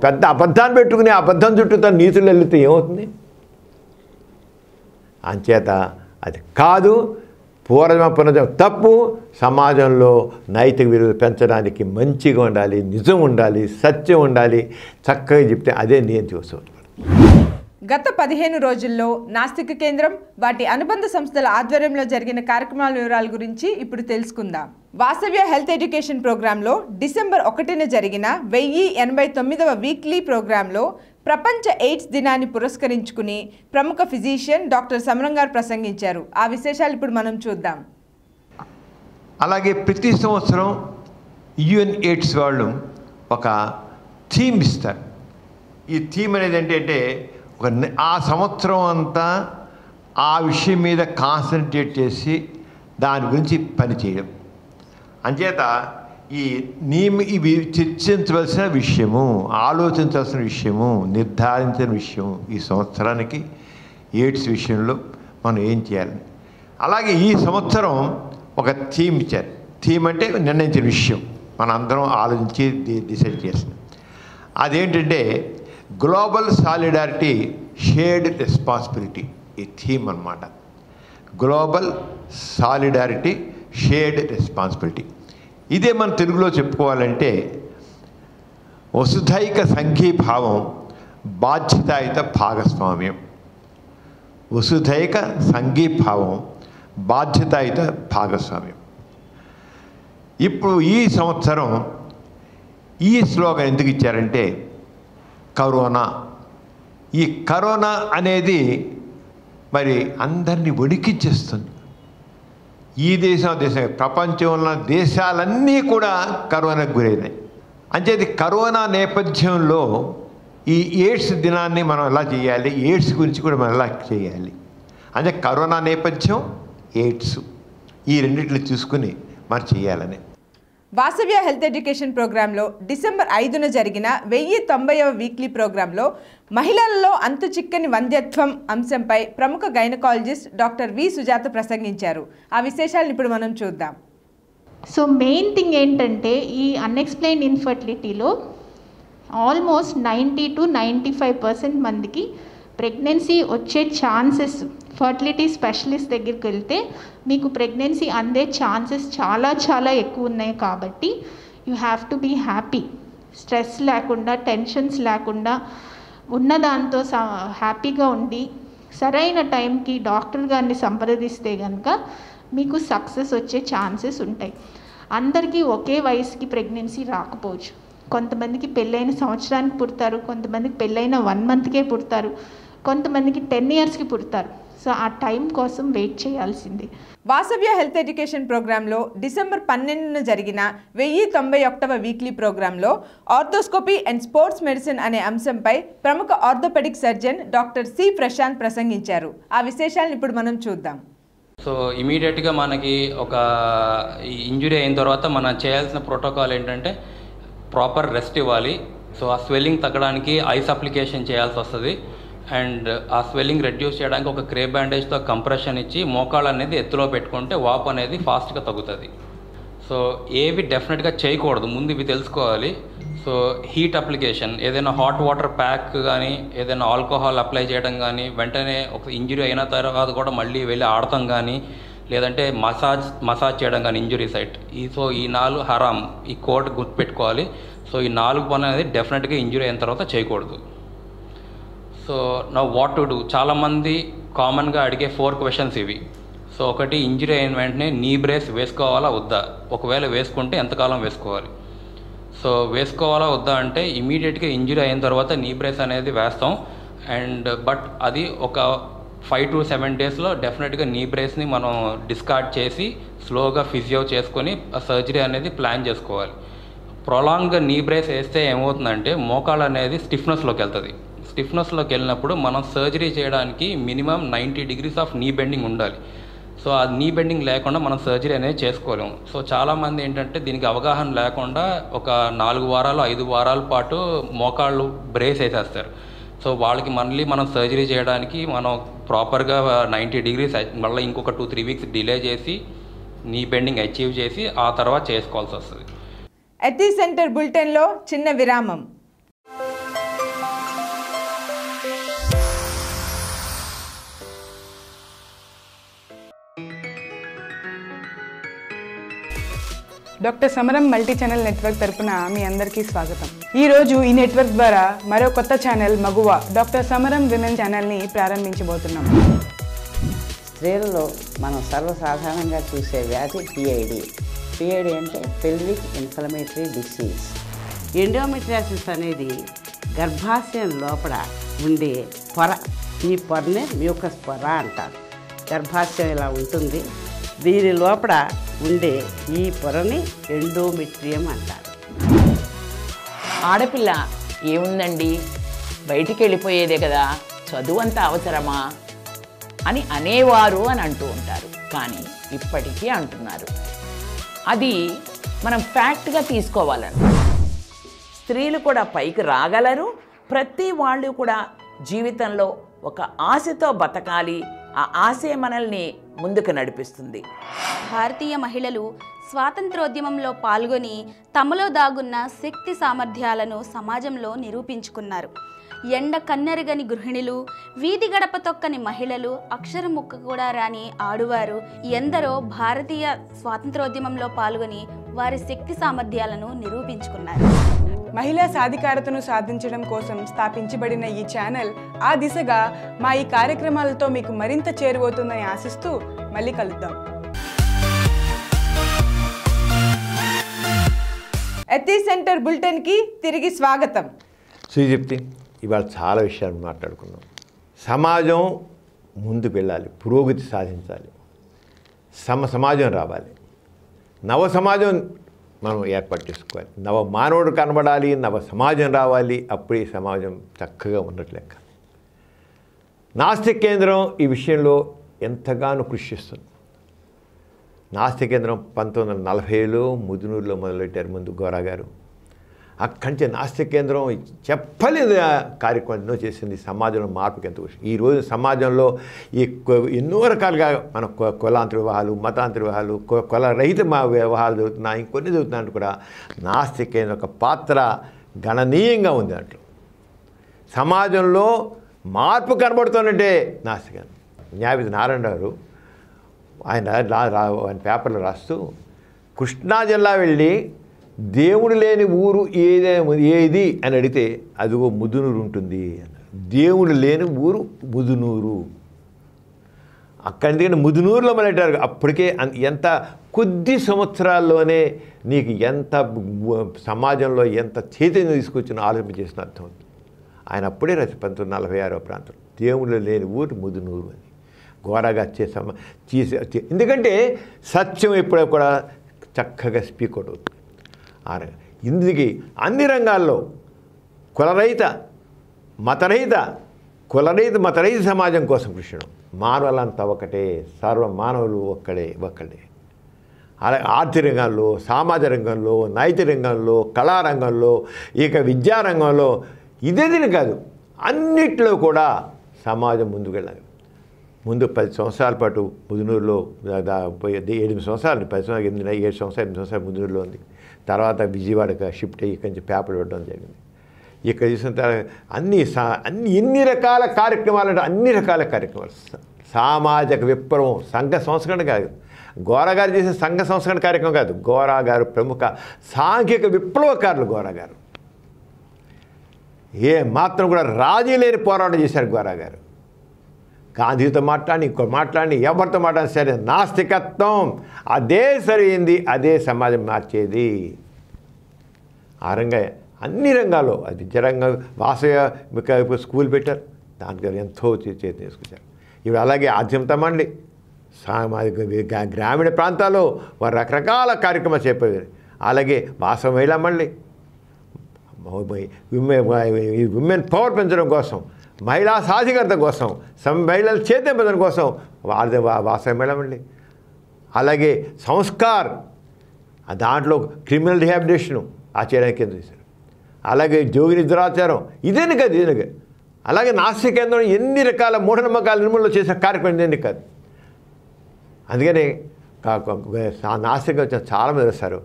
పెద్ద అబద్ధాన్ని పెట్టుకుని అబద్ధం చుట్టూ తన నీతులు వెళ్తే ఏమవుతుంది? అంచేత అది కాదు. పునర్జన్మ తప్పు. సమాజంలో నైతిక విలువలు పెంచడానికి మంచిగా ఉండాలి, నిజం ఉండాలి, సత్యం ఉండాలి, చక్కగా చెప్తే అదే నియంత్రి వస్తుంది. గత 15 రోజుల్లో నాస్తిక కేంద్రం, వాటి అనుబంధ సంస్థల ఆధ్వర్యంలో జరిగిన కార్యక్రమాల వివరాల గురించి ఇప్పుడు తెలుసుకుందాం. వాసవ్య హెల్త్ ఎడ్యుకేషన్ ప్రోగ్రాంలో డిసెంబర్ 1న జరిగిన 1089వ వీక్లీ ప్రోగ్రాంలో ప్రపంచ ఎయిడ్స్ దినాన్ని పురస్కరించుకుని ప్రముఖ ఫిజిషియన్ డాక్టర్ సమరం గారు ప్రసంగించారు. ఆ విశేషాలు ఇప్పుడు మనం చూద్దాం. అలాగే ప్రతి సంవత్సరం యుఎన్ ఎయిడ్స్ వాళ్ళు ఒక థీమ్ ఇస్తారు. ఈ థీమ్ అనేది ఏంటంటే ఆ సంవత్సరం అంతా ఆ విషయం మీద కాన్సన్ట్రేట్ చేసి దాని గురించి పనిచేయడం. అంచేత ఇవి చర్చించవలసిన విషయము, ఆలోచించాల్సిన విషయము, నిర్ధారించిన విషయం ఈ సంవత్సరానికి ఎయిడ్స్ విషయంలో మనం ఏం చేయాలి. అలాగే ఈ సంవత్సరం ఒక థీమ్ ఇచ్చారు. థీమ్ అంటే నిర్ణయించిన విషయం, మన అందరం ఆలోచించి డిసైడ్ చేస్తాం. అదేంటంటే గ్లోబల్ సాలిడారిటీ షేర్డ్ రెస్పాన్సిబిలిటీ. ఈ థీమ్ అన్నమాట. Global solidarity shared responsibility. ఇదే మన తెలుగులో చెప్పుకోవాలంటే వసుధైక సంఘీభావం, బాధ్యతాయుత భాగస్వామ్యం. వసుధైక సంఘీభావం, బాధ్యతాయుత భాగస్వామ్యం. ఇప్పుడు ఈ సంవత్సరం ఈ స్లోగన్ ఎందుకు ఇచ్చారంటే కరోనా. ఈ కరోనా అనేది మరి అందరినీ వణికించేస్తుంది. ఈ దేశం ప్రపంచంలో దేశాలన్నీ కూడా కరోనాకు గురైనాయి. అంచేది కరోనా నేపథ్యంలో ఈ ఎయిడ్స్ దినాన్ని మనం ఎలా చేయాలి, ఎయిడ్స్ గురించి కూడా మనం ఎలా చేయాలి అంటే కరోనా నేపథ్యం, ఎయిడ్స్ ఈ రెండింటిని చూసుకుని మనం చేయాలని. వాసవ్య హెల్త్ ఎడ్యుకేషన్ ప్రోగ్రాంలో డిసెంబర్ 5న జరిగిన 1090వ వీక్లీ ప్రోగ్రాంలో మహిళలలో అంతు చిక్కని వంధ్యత్వం అంశంపై ప్రముఖ గైనకాలజిస్ట్ డాక్టర్ వి సుజాత ప్రసంగించారు. ఆ విశేషాలను ఇప్పుడు మనం చూద్దాం. సో మెయిన్ థింగ్ ఏంటంటే ఈ అన్ఎక్స్ప్లెయిన్ ఇన్ఫర్టిలిటీలో ఆల్మోస్ట్ 90 to 95% మందికి ప్రెగ్నెన్సీ వచ్చే ఛాన్సెస్ ఫర్టిలిటీ స్పెషలిస్ట్ దగ్గరికి వెళ్తే మీకు ప్రెగ్నెన్సీ అందే ఛాన్సెస్ చాలా చాలా ఎక్కువ ఉన్నాయి. కాబట్టి you have to be happy. Stress లేకుండా, టెన్షన్స్ లేకుండా ఉన్న దాంతో హ్యాపీగా ఉండి సరైన టైంకి డాక్టర్ గారిని సంప్రదిస్తే కనుక మీకు సక్సెస్ వచ్చే ఛాన్సెస్ ఉంటాయి. అందరికీ ఒకే వయసుకి ప్రెగ్నెన్సీ రాకపోవచ్చు. కొంతమందికి పెళ్ళైన సంవత్సరానికి పుడతారు, కొంతమందికి పెళ్ళైన 1 మంత్కే పుడతారు, కొంతమందికి 10 ఇయర్స్కి పుడతారు. సో ఆ టైం కోసం వెయిట్ చేయాల్సింది. వాసవ్య హెల్త్ ఎడ్యుకేషన్ ప్రోగ్రాంలో డిసెంబర్ 12న జరిగిన 1091వ వీక్లీ ప్రోగ్రాంలో ఆర్థోస్కోపీ అండ్ స్పోర్ట్స్ మెడిసిన్ అనే అంశంపై ప్రముఖ orthopedic surgeon doctor C Prashanth ప్రసంగించారు. ఆ విశేషాలను ఇప్పుడు మనం చూద్దాం. సో ఇమీడియట్గా మనకి ఒక ఇంజురీ అయిన తర్వాత మనం చేయాల్సిన ప్రోటోకాల్ ఏంటంటే ప్రాపర్ రెస్ట్ ఇవ్వాలి. సో ఆ స్వెల్లింగ్ తగ్గడానికి ఐస్ అప్లికేషన్ చేయాల్సి వస్తుంది. అండ్ ఆ స్వెల్లింగ్ రెడ్యూస్ చేయడానికి ఒక క్రే బ్యాండేజ్తో కంప్రెషన్ ఇచ్చి మోకాళ్ళు అనేది ఎత్తులో పెట్టుకుంటే వాపు అనేది ఫాస్ట్గా తగ్గుతుంది. సో ఏవి డెఫినెట్గా చేయకూడదు, ముందు ఇవి తెలుసుకోవాలి. సో హీట్ అప్లికేషన్, ఏదైనా హాట్ వాటర్ ప్యాక్ కానీ ఏదైనా ఆల్కహాల్ అప్లై చేయడం కానీ, వెంటనే ఒక ఇంజురీ అయిన తర్వాత కూడా మళ్ళీ వెళ్ళి ఆడటం కానీ, లేదంటే మసాజ్ చేయడం కానీ ఇంజురీ సైట్. సో ఈ 4 హరామ్, ఈ కోడ్ గుర్తుపెట్టుకోవాలి. సో ఈ 4 పనులు అనేది డెఫినెట్గా ఇంజురీ అయిన తర్వాత చేయకూడదు. సో నా వాట్ టు డూ, చాలామంది కామన్గా అడిగే 4 క్వశ్చన్స్ ఇవి. సో ఒకటి, ఇంజురీ అయిన వెంటనే నీ బ్రేస్ వేసుకోవాలా వద్దా, ఒకవేళ వేసుకుంటే ఎంతకాలం వేసుకోవాలి. సో వేసుకోవాలా వద్దా అంటే ఇమీడియట్గా ఇంజురీ అయిన తర్వాత నీ బ్రేస్ అనేది వేస్తాం. బట్ అది ఒక 5 to 7 డేస్లో డెఫినెట్గా నీ బ్రేస్ని మనం డిస్కార్డ్ చేసి స్లోగా ఫిజియో చేసుకొని సర్జరీ అనేది ప్లాన్ చేసుకోవాలి. ప్రొలాంగ్గా నీ బ్రేస్ వేస్తే ఏమవుతుందంటే మోకాళ్ళు అనేది స్టిఫ్నెస్లోకి వెళ్తుంది. స్టిఫ్నెస్లోకి వెళ్ళినప్పుడు మనం సర్జరీ చేయడానికి మినిమం 90 degrees ఆఫ్ నీ బెండింగ్ ఉండాలి. సో ఆ నీ బెండింగ్ లేకుండా మనం సర్జరీ అనేది చేసుకోలేము. సో చాలామంది ఏంటంటే దీనికి అవగాహన లేకుండా ఒక 4 వారాలు 5 వారాల పాటు మోకాళ్ళు బ్రేస్ వేసేస్తారు. సో వాళ్ళకి మళ్ళీ మనం సర్జరీ చేయడానికి మనం ప్రాపర్గా 90 degrees మళ్ళీ ఇంకొక 2-3 weeks డిలే చేసి నీ బెండింగ్ అచీవ్ చేసి ఆ తర్వాత చేసుకోవాల్సి వస్తుంది. ఎథీ సెంటర్ బులెటిన్లో చిన్న విరామం. డాక్టర్ సమరం మల్టీ ఛానల్ నెట్వర్క్ తరపున మీ అందరికీ స్వాగతం. ఈరోజు ఈ నెట్వర్క్ ద్వారా మరో కొత్త ఛానల్ మగువ డాక్టర్ సమరం విమెన్ ఛానల్ని ప్రారంభించబోతున్నాం. స్త్రీలలో మనం సర్వసాధారణంగా చూసే వ్యాధి పిఐడి. పిఐడి అంటే పెల్విక్ ఇన్ఫ్లమేటరీ డిసీజ్. ఎండోమెట్రియాసిస్ అనేది గర్భాశయం లోపల ఉండే పొర. ఈ పొరనే మ్యూకస్ పొర అంటారు. గర్భాశయం ఇలా ఉంటుంది. దీని లోపల ఉండే ఈ పొరని ఎండోమెట్రియం అంటారు. ఆడపిల్ల ఏముందండి, బయటికి వెళ్ళిపోయేదే కదా, చదువు అంత అవసరమా అని అనేవారు అని అంటూ ఉంటారు. కానీ ఇప్పటికీ అంటున్నారు. అది మనం ఫ్యాక్ట్గా తీసుకోవాలన్నమాట. స్త్రీలు కూడా పైకి రాగలరు. ప్రతి వాళ్ళు కూడా జీవితంలో ఒక ఆశతో బతకాలి. ఆ ఆశే మనల్ని ముందుకు నడిపిస్తుంది. భారతీయ మహిళలు స్వాతంత్రోద్యమంలో పాల్గొని తమలో దాగున్న శక్తి సామర్థ్యాలను సమాజంలో నిరూపించుకున్నారు. ఎండ కన్నెరగని గృహిణులు, వీధి గడప తొక్కని మహిళలు, అక్షరం ముక్క కూడా రాని ఆడువారు ఎందరో భారతీయ స్వాతంత్రోద్యమంలో పాల్గొని వారి శక్తి సామర్థ్యాలను నిరూపించుకున్నారు. మహిళా సాధికారతను సాధించడం కోసం స్థాపించబడిన ఈ ఛానల్ ఆ దిశగా మా ఈ కార్యక్రమాలతో మీకు మరింత చేరువవుతుందని ఆశిస్తూ మళ్ళీ కలుద్దాం. ఎథీ సెంటర్ బులెటిన్కి తిరిగి స్వాగతం. శ్రీజప్తి, ఇవాళ చాలా విషయాలు మాట్లాడుకున్నాం. సమాజం ముందుకు వెళ్ళాలి, పురోగతి సాధించాలి, సమాజం రావాలి, నవ సమాజం మనం ఏర్పాటు చేసుకోవాలి, నవ మానవుడు కనబడాలి, నవ సమాజం రావాలి. అప్పుడే సమాజం చక్కగా ఉన్నట్లు లెక్క. నాస్తిక కేంద్రం ఈ విషయంలో ఎంతగానో కృషి చేస్తుంది. నాస్తిక కేంద్రం 1940లో ముదునూరులో మొదలెట్టారు ముందు గోరా గారు. అక్కడి నుంచి నాస్తిక కేంద్రం చెప్పలేదు కార్యక్రమం ఎన్నో చేసింది. సమాజంలో మార్పుకి ఎంత కృషి. ఈరోజు సమాజంలో ఈ ఎన్నో రకాలుగా మన కులాంతర వివాహాలు, మతాంతర వివాహాలు, కుల రహిత వివాహాలు జరుగుతున్నాయి, ఇంకొన్ని జరుగుతున్నాయంటూ కూడా నాస్తిక కేంద్రం ఒక పాత్ర గణనీయంగా ఉంది. దాంట్లో సమాజంలో మార్పు కనబడుతుందంటే నాస్తికత్వం. న్యాయవాది నారాయణ గారు ఆయన పేపర్లో రాస్తూ కృష్ణా జిల్లా వెళ్ళి దేవుడు లేని ఊరు ఏది అని అడిగితే అదిగో ముదునూరు ఉంటుంది అన్నారు. దేవుడు లేని ఊరు ముదునూరు. అక్కడి ఎందుకంటే ముదునూరులో మొదలెట్టారు. అప్పటికే ఎంత కొద్ది సంవత్సరాల్లోనే నీకు ఎంత సమాజంలో ఎంత చైతన్యం తీసుకొచ్చిన ఆలోచన చేసిన అర్థం అవుతుంది. ఆయన అప్పుడే 1946 ప్రాంతం దేవుడు లేని ఊరు ముదునూరు అని ఘోరగా చేసే ఎందుకంటే సత్యం ఎప్పుడో కూడా చక్కగా స్పీక్ అవుట్ అవుతుంది. ఇందుకు అన్ని రంగాల్లో కులరహిత మతరహిత సమాజం కోసం కృష్ణుడు. మానవులంతా ఒకటే, సర్వ మానవులు ఒక్కడే. అలాగే ఆర్థిక రంగంలో, సామాజిక రంగంలో, నైతిక రంగంలో, కళారంగంలో, ఇక విద్యారంగంలో ఇదేదిని కాదు, అన్నిట్లో కూడా సమాజం ముందుకు వెళ్ళాలి. ముందు 10 సంవత్సరాల పాటు ముదునూరులో 8 సంవత్సరాలు 10 సంవత్సరాలు 7 సంవత్సరాలు ముదునూరులో ఉంది. తర్వాత విజయవాడకి షిఫ్ట్ అయ్యి ఇక్కడి నుంచి పేపర్ పెట్టడం జరిగింది. ఇక్కడ చూసిన తర్వాత ఎన్ని రకాల కార్యక్రమాలు అంటే అన్ని రకాల కార్యక్రమాలు. సామాజిక విప్లవం, సంఘ సంస్కరణ కాదు, గోరా గారు చేసే సంఘ సంస్కరణ కార్యక్రమం కాదు. గోరా గారు ప్రముఖ సాంఘిక విప్లవకారులు. గోరా గారు ఏ మాత్రం కూడా రాజీ లేని పోరాటం చేశారు. గోరా గారు గాంధీతో మాట్లాడి ఎవరితో మాట్లాడి సరే నాస్తికత్వం అదే సరైంది, అదే సమాజం మార్చేది. ఆ రంగా అన్ని రంగాల్లో అది విద్యారంగం వాసవ స్కూల్ పెట్టారు, దానికి ఎంతో చేతి తీసుకొచ్చారు. ఇప్పుడు అలాగే ఆధ్యాత్మికమండి గ్రామీణ ప్రాంతాల్లో వారు రకరకాల కార్యక్రమాలు చేపట్టారు. అలాగే వాసవ మహిళా మండలి విమెన్ పవర్ పెంచడం కోసం, మహిళా సాధికారత కోసం, మహిళల చేతి పెంచడం కోసం వాసవ మహిళా మండలి. అలాగే సంస్కార్ దాంట్లో క్రిమినల్ రిహాబిలిటేషను ఆచరణకి చేశారు. అలాగే జోగిని దురాచారం ఇదేని కాదు. అలాగే నాస్తిక కేంద్రం ఎన్ని రకాల మూఢనమ్మకాల నిర్మూలన చేసే కార్యక్రమం ఇదేని కాదు. అందుకని నాస్తిక చాలామంది వస్తారు.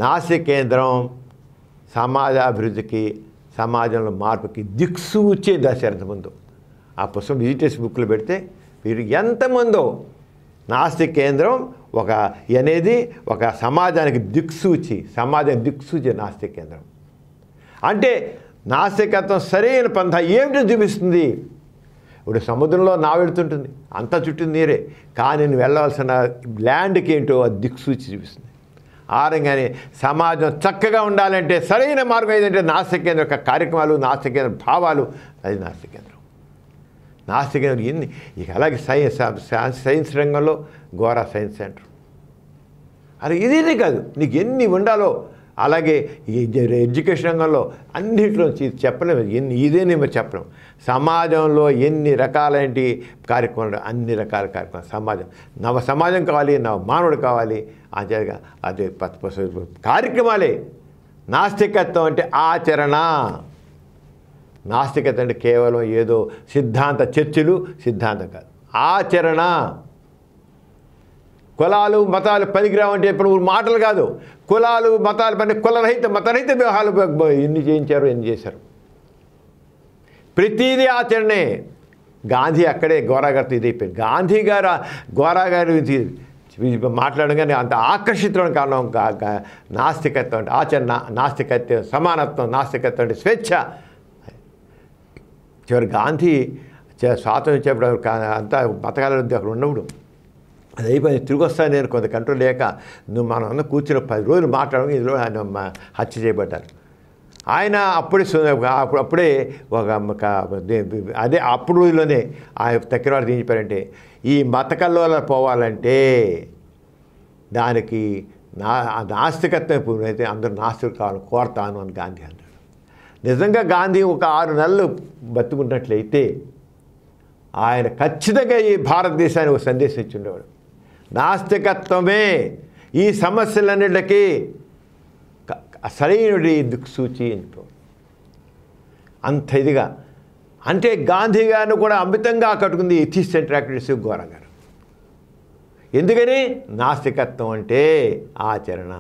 నాస్తిక కేంద్రం సమాజాభివృద్ధికి, సమాజంలో మార్పుకి దిక్సూచే దశ. ఎంతమందో ఆ పుస్తకం విజిటర్స్ బుక్లో పెడితే వీరు ఎంతమందో నాస్తిక కేంద్రం అనేది ఒక సమాజానికి దిక్సూచి, నాస్తిక కేంద్రం అంటే నాస్తికత్వం సరైన పంథ ఏమిటో చూపిస్తుంది. ఇప్పుడు సముద్రంలో వెళుతుంటుంది, అంతా చుట్టూ నీరే, కానీ నేను వెళ్ళవలసిన ల్యాండ్కి ఏంటో ఆ దిక్సూచి చూపిస్తుంది. ఆ రంగానే సమాజం చక్కగా ఉండాలంటే సరైన మార్గం ఏదంటే నాస్తిక కేంద్రం యొక్క కార్యక్రమాలు, నాస్తిక కేంద్ర భావాలు, అది నాస్తిక కేంద్రం. నాస్తిక కేంద్రం ఎన్ని ఇక అలాగే సైన్స్ రంగంలో గోరా సైన్స్ సెంటర్. అది ఇదేనే కాదు, నీకు ఎన్ని ఉండాలో. అలాగే ఎడ్యుకేషన్ రంగంలో అన్నింటిలో చెప్పలేము, ఇదేనే మరి చెప్పలేము. సమాజంలో ఎన్ని రకాలైన కార్యక్రమాలు, అన్ని రకాల కార్యక్రమాలు. నవ సమాజం కావాలి, నవ మానవుడు కావాలి. అంతేగా అదే కార్యక్రమాలే. నాస్తికత్వం అంటే ఆచరణ. నాస్తికత అంటే కేవలం ఏదో సిద్ధాంత చర్చలు, సిద్ధాంతం కాదు, ఆచరణ. కులాలు మతాలు పనికిరావంటే ఇప్పుడు మాటలు కాదు, కులాలు మతాలు పని మతరహిత వివాహాలు ఎన్ని చేయించారు, ఎన్ని చేశారు. ప్రతిదీ ఆచరణే. గాంధీ అక్కడే గోరా గారితో ఇదైపోయింది. గాంధీ గారు గోరా గారి మాట్లాడగానే అంత ఆకర్షితులను కారణం నాస్తికత్వం అంటే ఆచరణ, నాస్తికత్వం సమానత్వం, నాస్తికత్వం అంటే స్వేచ్ఛ. చివరి గాంధీ స్వాతంత్రం ఇచ్చేప్పుడు అంతా బతకాల అక్కడ ఉన్నప్పుడు అది అయిపోయింది. తిరిగి వస్తాను నేను కొంత కంట్రోల్ లేక మనం అందరం కూర్చుని 10 రోజులు మాట్లాడడం, ఇందులో ఆయన హత్య చేయబడ్డారు. ఆయన అప్పుడే అప్పుడు రోజుల్లోనే ఆయన తక్కిన వాడు ఏం చెప్పారంటే, ఈ మత కల్లోల పోవాలంటే దానికి నాస్తికత్వం అయితే అందరూ నాస్తికులు కావాలని కోరతాను అని గాంధీ అన్నాడు. నిజంగా గాంధీ ఒక 6 నెలలు బతుకున్నట్లయితే ఆయన ఖచ్చితంగా ఈ భారతదేశానికి ఒక సందేశం ఇచ్చి ఉండేవాడు. నాస్తికత్వమే ఈ సమస్యలన్నిటికీ సరైన దిక్సూచి అంత ఇదిగా. అంటే గాంధీ గారిని కూడా అమితంగా కట్టుకుంది ఎథిస్ట్ సెంటర్ యాక్టివిటీస్ గోరా గారు. ఎందుకని నాస్తికత్వం అంటే ఆచరణ,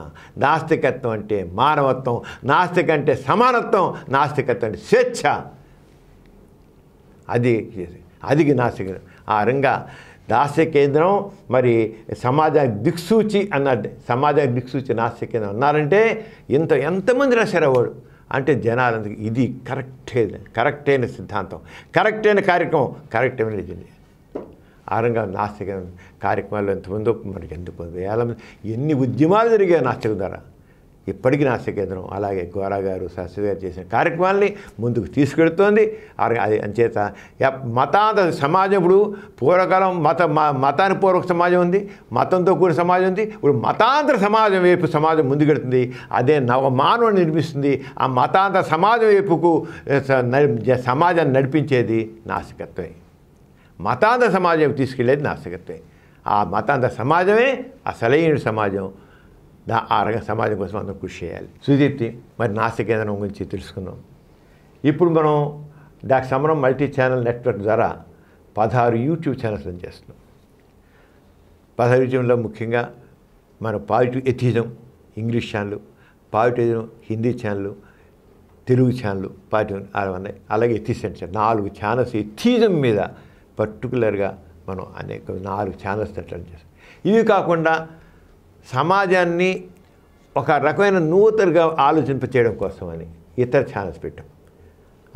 నాస్తికత్వం అంటే మానవత్వం, నాస్తిక అంటే సమానత్వం, నాస్తికత్వం అంటే స్వేచ్ఛ. అది నాస్తిక కేంద్రం. ఆ రంగా నాస్తిక కేంద్రం మరి సమాజానికి దిక్సూచి అన్నట్టు, సమాజానికి దిక్సూచి నాస్తిక కేంద్రం అన్నారంటే ఎంతమంది రాశారు వాడు అంటే జనాలందరికీ ఇది కరెక్టైన సిద్ధాంతం, కరెక్టైన కార్యక్రమం, కరెక్టైన ఇది. ఆ రంగా నాస్తిక కార్యక్రమాలు ఎంతమందో మనకి ఎందుకు వేల మంది, ఎన్ని ఉద్యమాలు జరిగాయి నాస్తిక ద్వారా. ఇప్పటికీ నాస్తిక కేంద్రం అలాగే గోరా గారు శాస్త్రి గారు చేసిన కార్యక్రమాలని ముందుకు తీసుకెడుతోంది. అది అంచేత మతాంత సమాజం ఇప్పుడు పూర్వకాలం మతాన్ని పూర్వక సమాజం ఉంది, మతంతో కూడిన సమాజం ఉంది. ఇప్పుడు మతాంతర సమాజం వైపు సమాజం ముందుకెడుతుంది. అదే మానవుని నిర్మిస్తుంది. ఆ మతాంతర సమాజం వైపుకు సమాజాన్ని నడిపించేది నాస్తికత్వమే. మతాంతర సమాజం తీసుకెళ్లేది నాస్తికత్వమే. ఆ మతాంతర సమాజమే అసలైన సమాజం. ఆ రంగ సమాజం కోసం అందరం కృషి చేయాలి. సుదీప్తి, మరి నాస్తిక కేంద్రం గురించి తెలుసుకున్నాం. ఇప్పుడు మనం డాక్టర్ సమరం మల్టీ ఛానల్ నెట్వర్క్ ద్వారా 16 యూట్యూబ్ ఛానల్స్ రన్ చేస్తున్నాం. 16 యూట్యూబ్లో ముఖ్యంగా మన positive atheism English channel, positive Hindi channel, Telugu channel positive అలా ఉన్నాయి. అలాగే ఎథిసెంట్ 4 ఛానల్స్ ఎథిజం మీద పర్టికులర్గా మనం అనేక 4 ఛానల్స్ రన్ చేస్తాం. ఇవి కాకుండా సమాజాన్ని ఒక రకమైన నూతనగా ఆలోచింపచేయడం కోసమని ఇతర ఛానల్స్ పెట్టాం.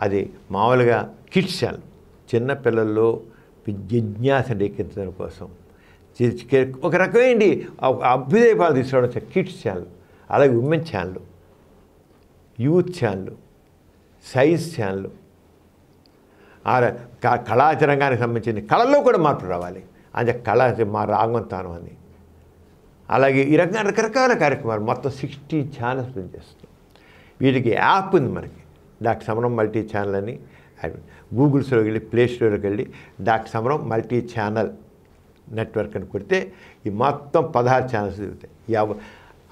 అది మామూలుగా కిడ్స్ ఛానల్, చిన్నపిల్లల్లో జిజ్ఞాస రేకెత్తడం కోసం ఒక రకమైన అభ్యుదయపాలు తీసుకోవడం కిడ్స్ ఛానల్. అలాగే women channel, youth channel, science channel, కళాచార రంగానికి సంబంధించిన కళల్లో కూడా మార్పు రావాలి అంటే కళ మా రాగవంతానం అని. అలాగే ఈ రకంగా రకరకాల కార్యక్రమాలు మొత్తం 60 ఛానల్స్ రన్ చేస్తున్నాం. వీటికి యాప్ ఉంది మనకి, డాక్టర్ సమరం మల్టీ ఛానల్ అని. గూగుల్స్లోకి వెళ్ళి ప్లే స్టోర్లోకి వెళ్ళి డాక్టర్ సమరం మల్టీ ఛానల్ నెట్వర్క్ అని కొడితే ఈ మొత్తం 16 ఛానల్స్ తిరుగుతాయి.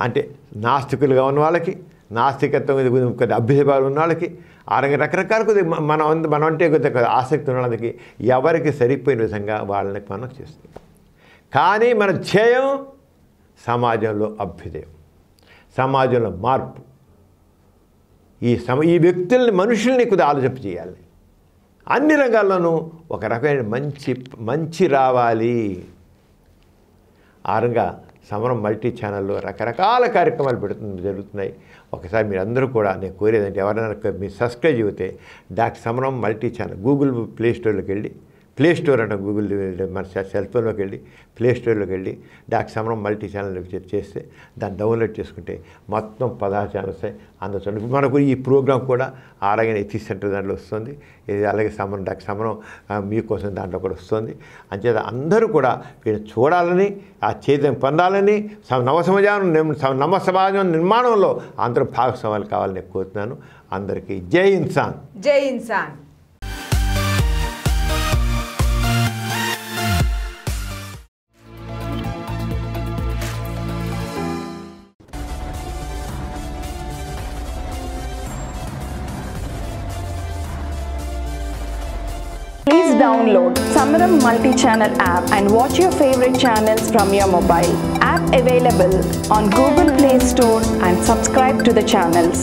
అంటే నాస్తికులుగా ఉన్న వాళ్ళకి, నాస్తికత్వం మీద కొద్దిగా అభ్యుదయపాలు ఉన్న వాళ్ళకి, ఆ రంగా రకరకాల కొద్దిగా మనం అంటే కొద్దిగా ఆసక్తి ఉన్న వాళ్ళకి ఎవరికి సరిపోయిన విధంగా వాళ్ళని మనం చేస్తాం. కానీ మన ధ్యేయం సమాజంలో అభ్యుదయం, సమాజంలో మార్పు. ఈ వ్యక్తుల్ని, మనుషుల్ని కొద్దిగా ఆలోచింప చేయాలి. అన్ని రంగాల్లోనూ ఒక రకమైన మంచి రావాలి. ఆ రంగా సమరం మల్టీ ఛానల్లో రకరకాల కార్యక్రమాలు జరుగుతున్నాయి. ఒకసారి మీరు అందరూ కూడా నేను కోరేదంటే ఎవరైనా మీరు సబ్స్క్రైబ్ చేస్తే డాక్టర్ సమరం మల్టీ ఛానల్ గూగుల్ ప్లే స్టోర్లోకి వెళ్ళి, ప్లే స్టోర్ అంటే గూగుల్ మన సెల్ ఫోన్లోకి వెళ్ళి ప్లే స్టోర్లోకి వెళ్ళి డాక్టర్ సమరం మల్టీ ఛానల్ చేస్తే దాన్ని డౌన్లోడ్ చేసుకుంటే మొత్తం 16 ఛానల్స్ అందులో మనకు ఈ ప్రోగ్రామ్ కూడా ఆరగిన ఎథిక్స్ సెంటర్ దాంట్లో వస్తుంది. అలాగే సమరం డాక్టర్ సమరం మీకోసం దాంట్లో కూడా వస్తుంది. అంచేత అందరూ కూడా వీళ్ళు చూడాలని, ఆ చైతన్యం పొందాలని, నవ సమాజం నిర్మాణంలో అందరూ భాగస్వాములు కావాలని కోరుతున్నాను. అందరికీ జై ఇన్సాన్. జై Insaan. Please download Samaram multi-channel app and watch your favorite channels from your mobile. App available on Google Play Store and subscribe to the channels.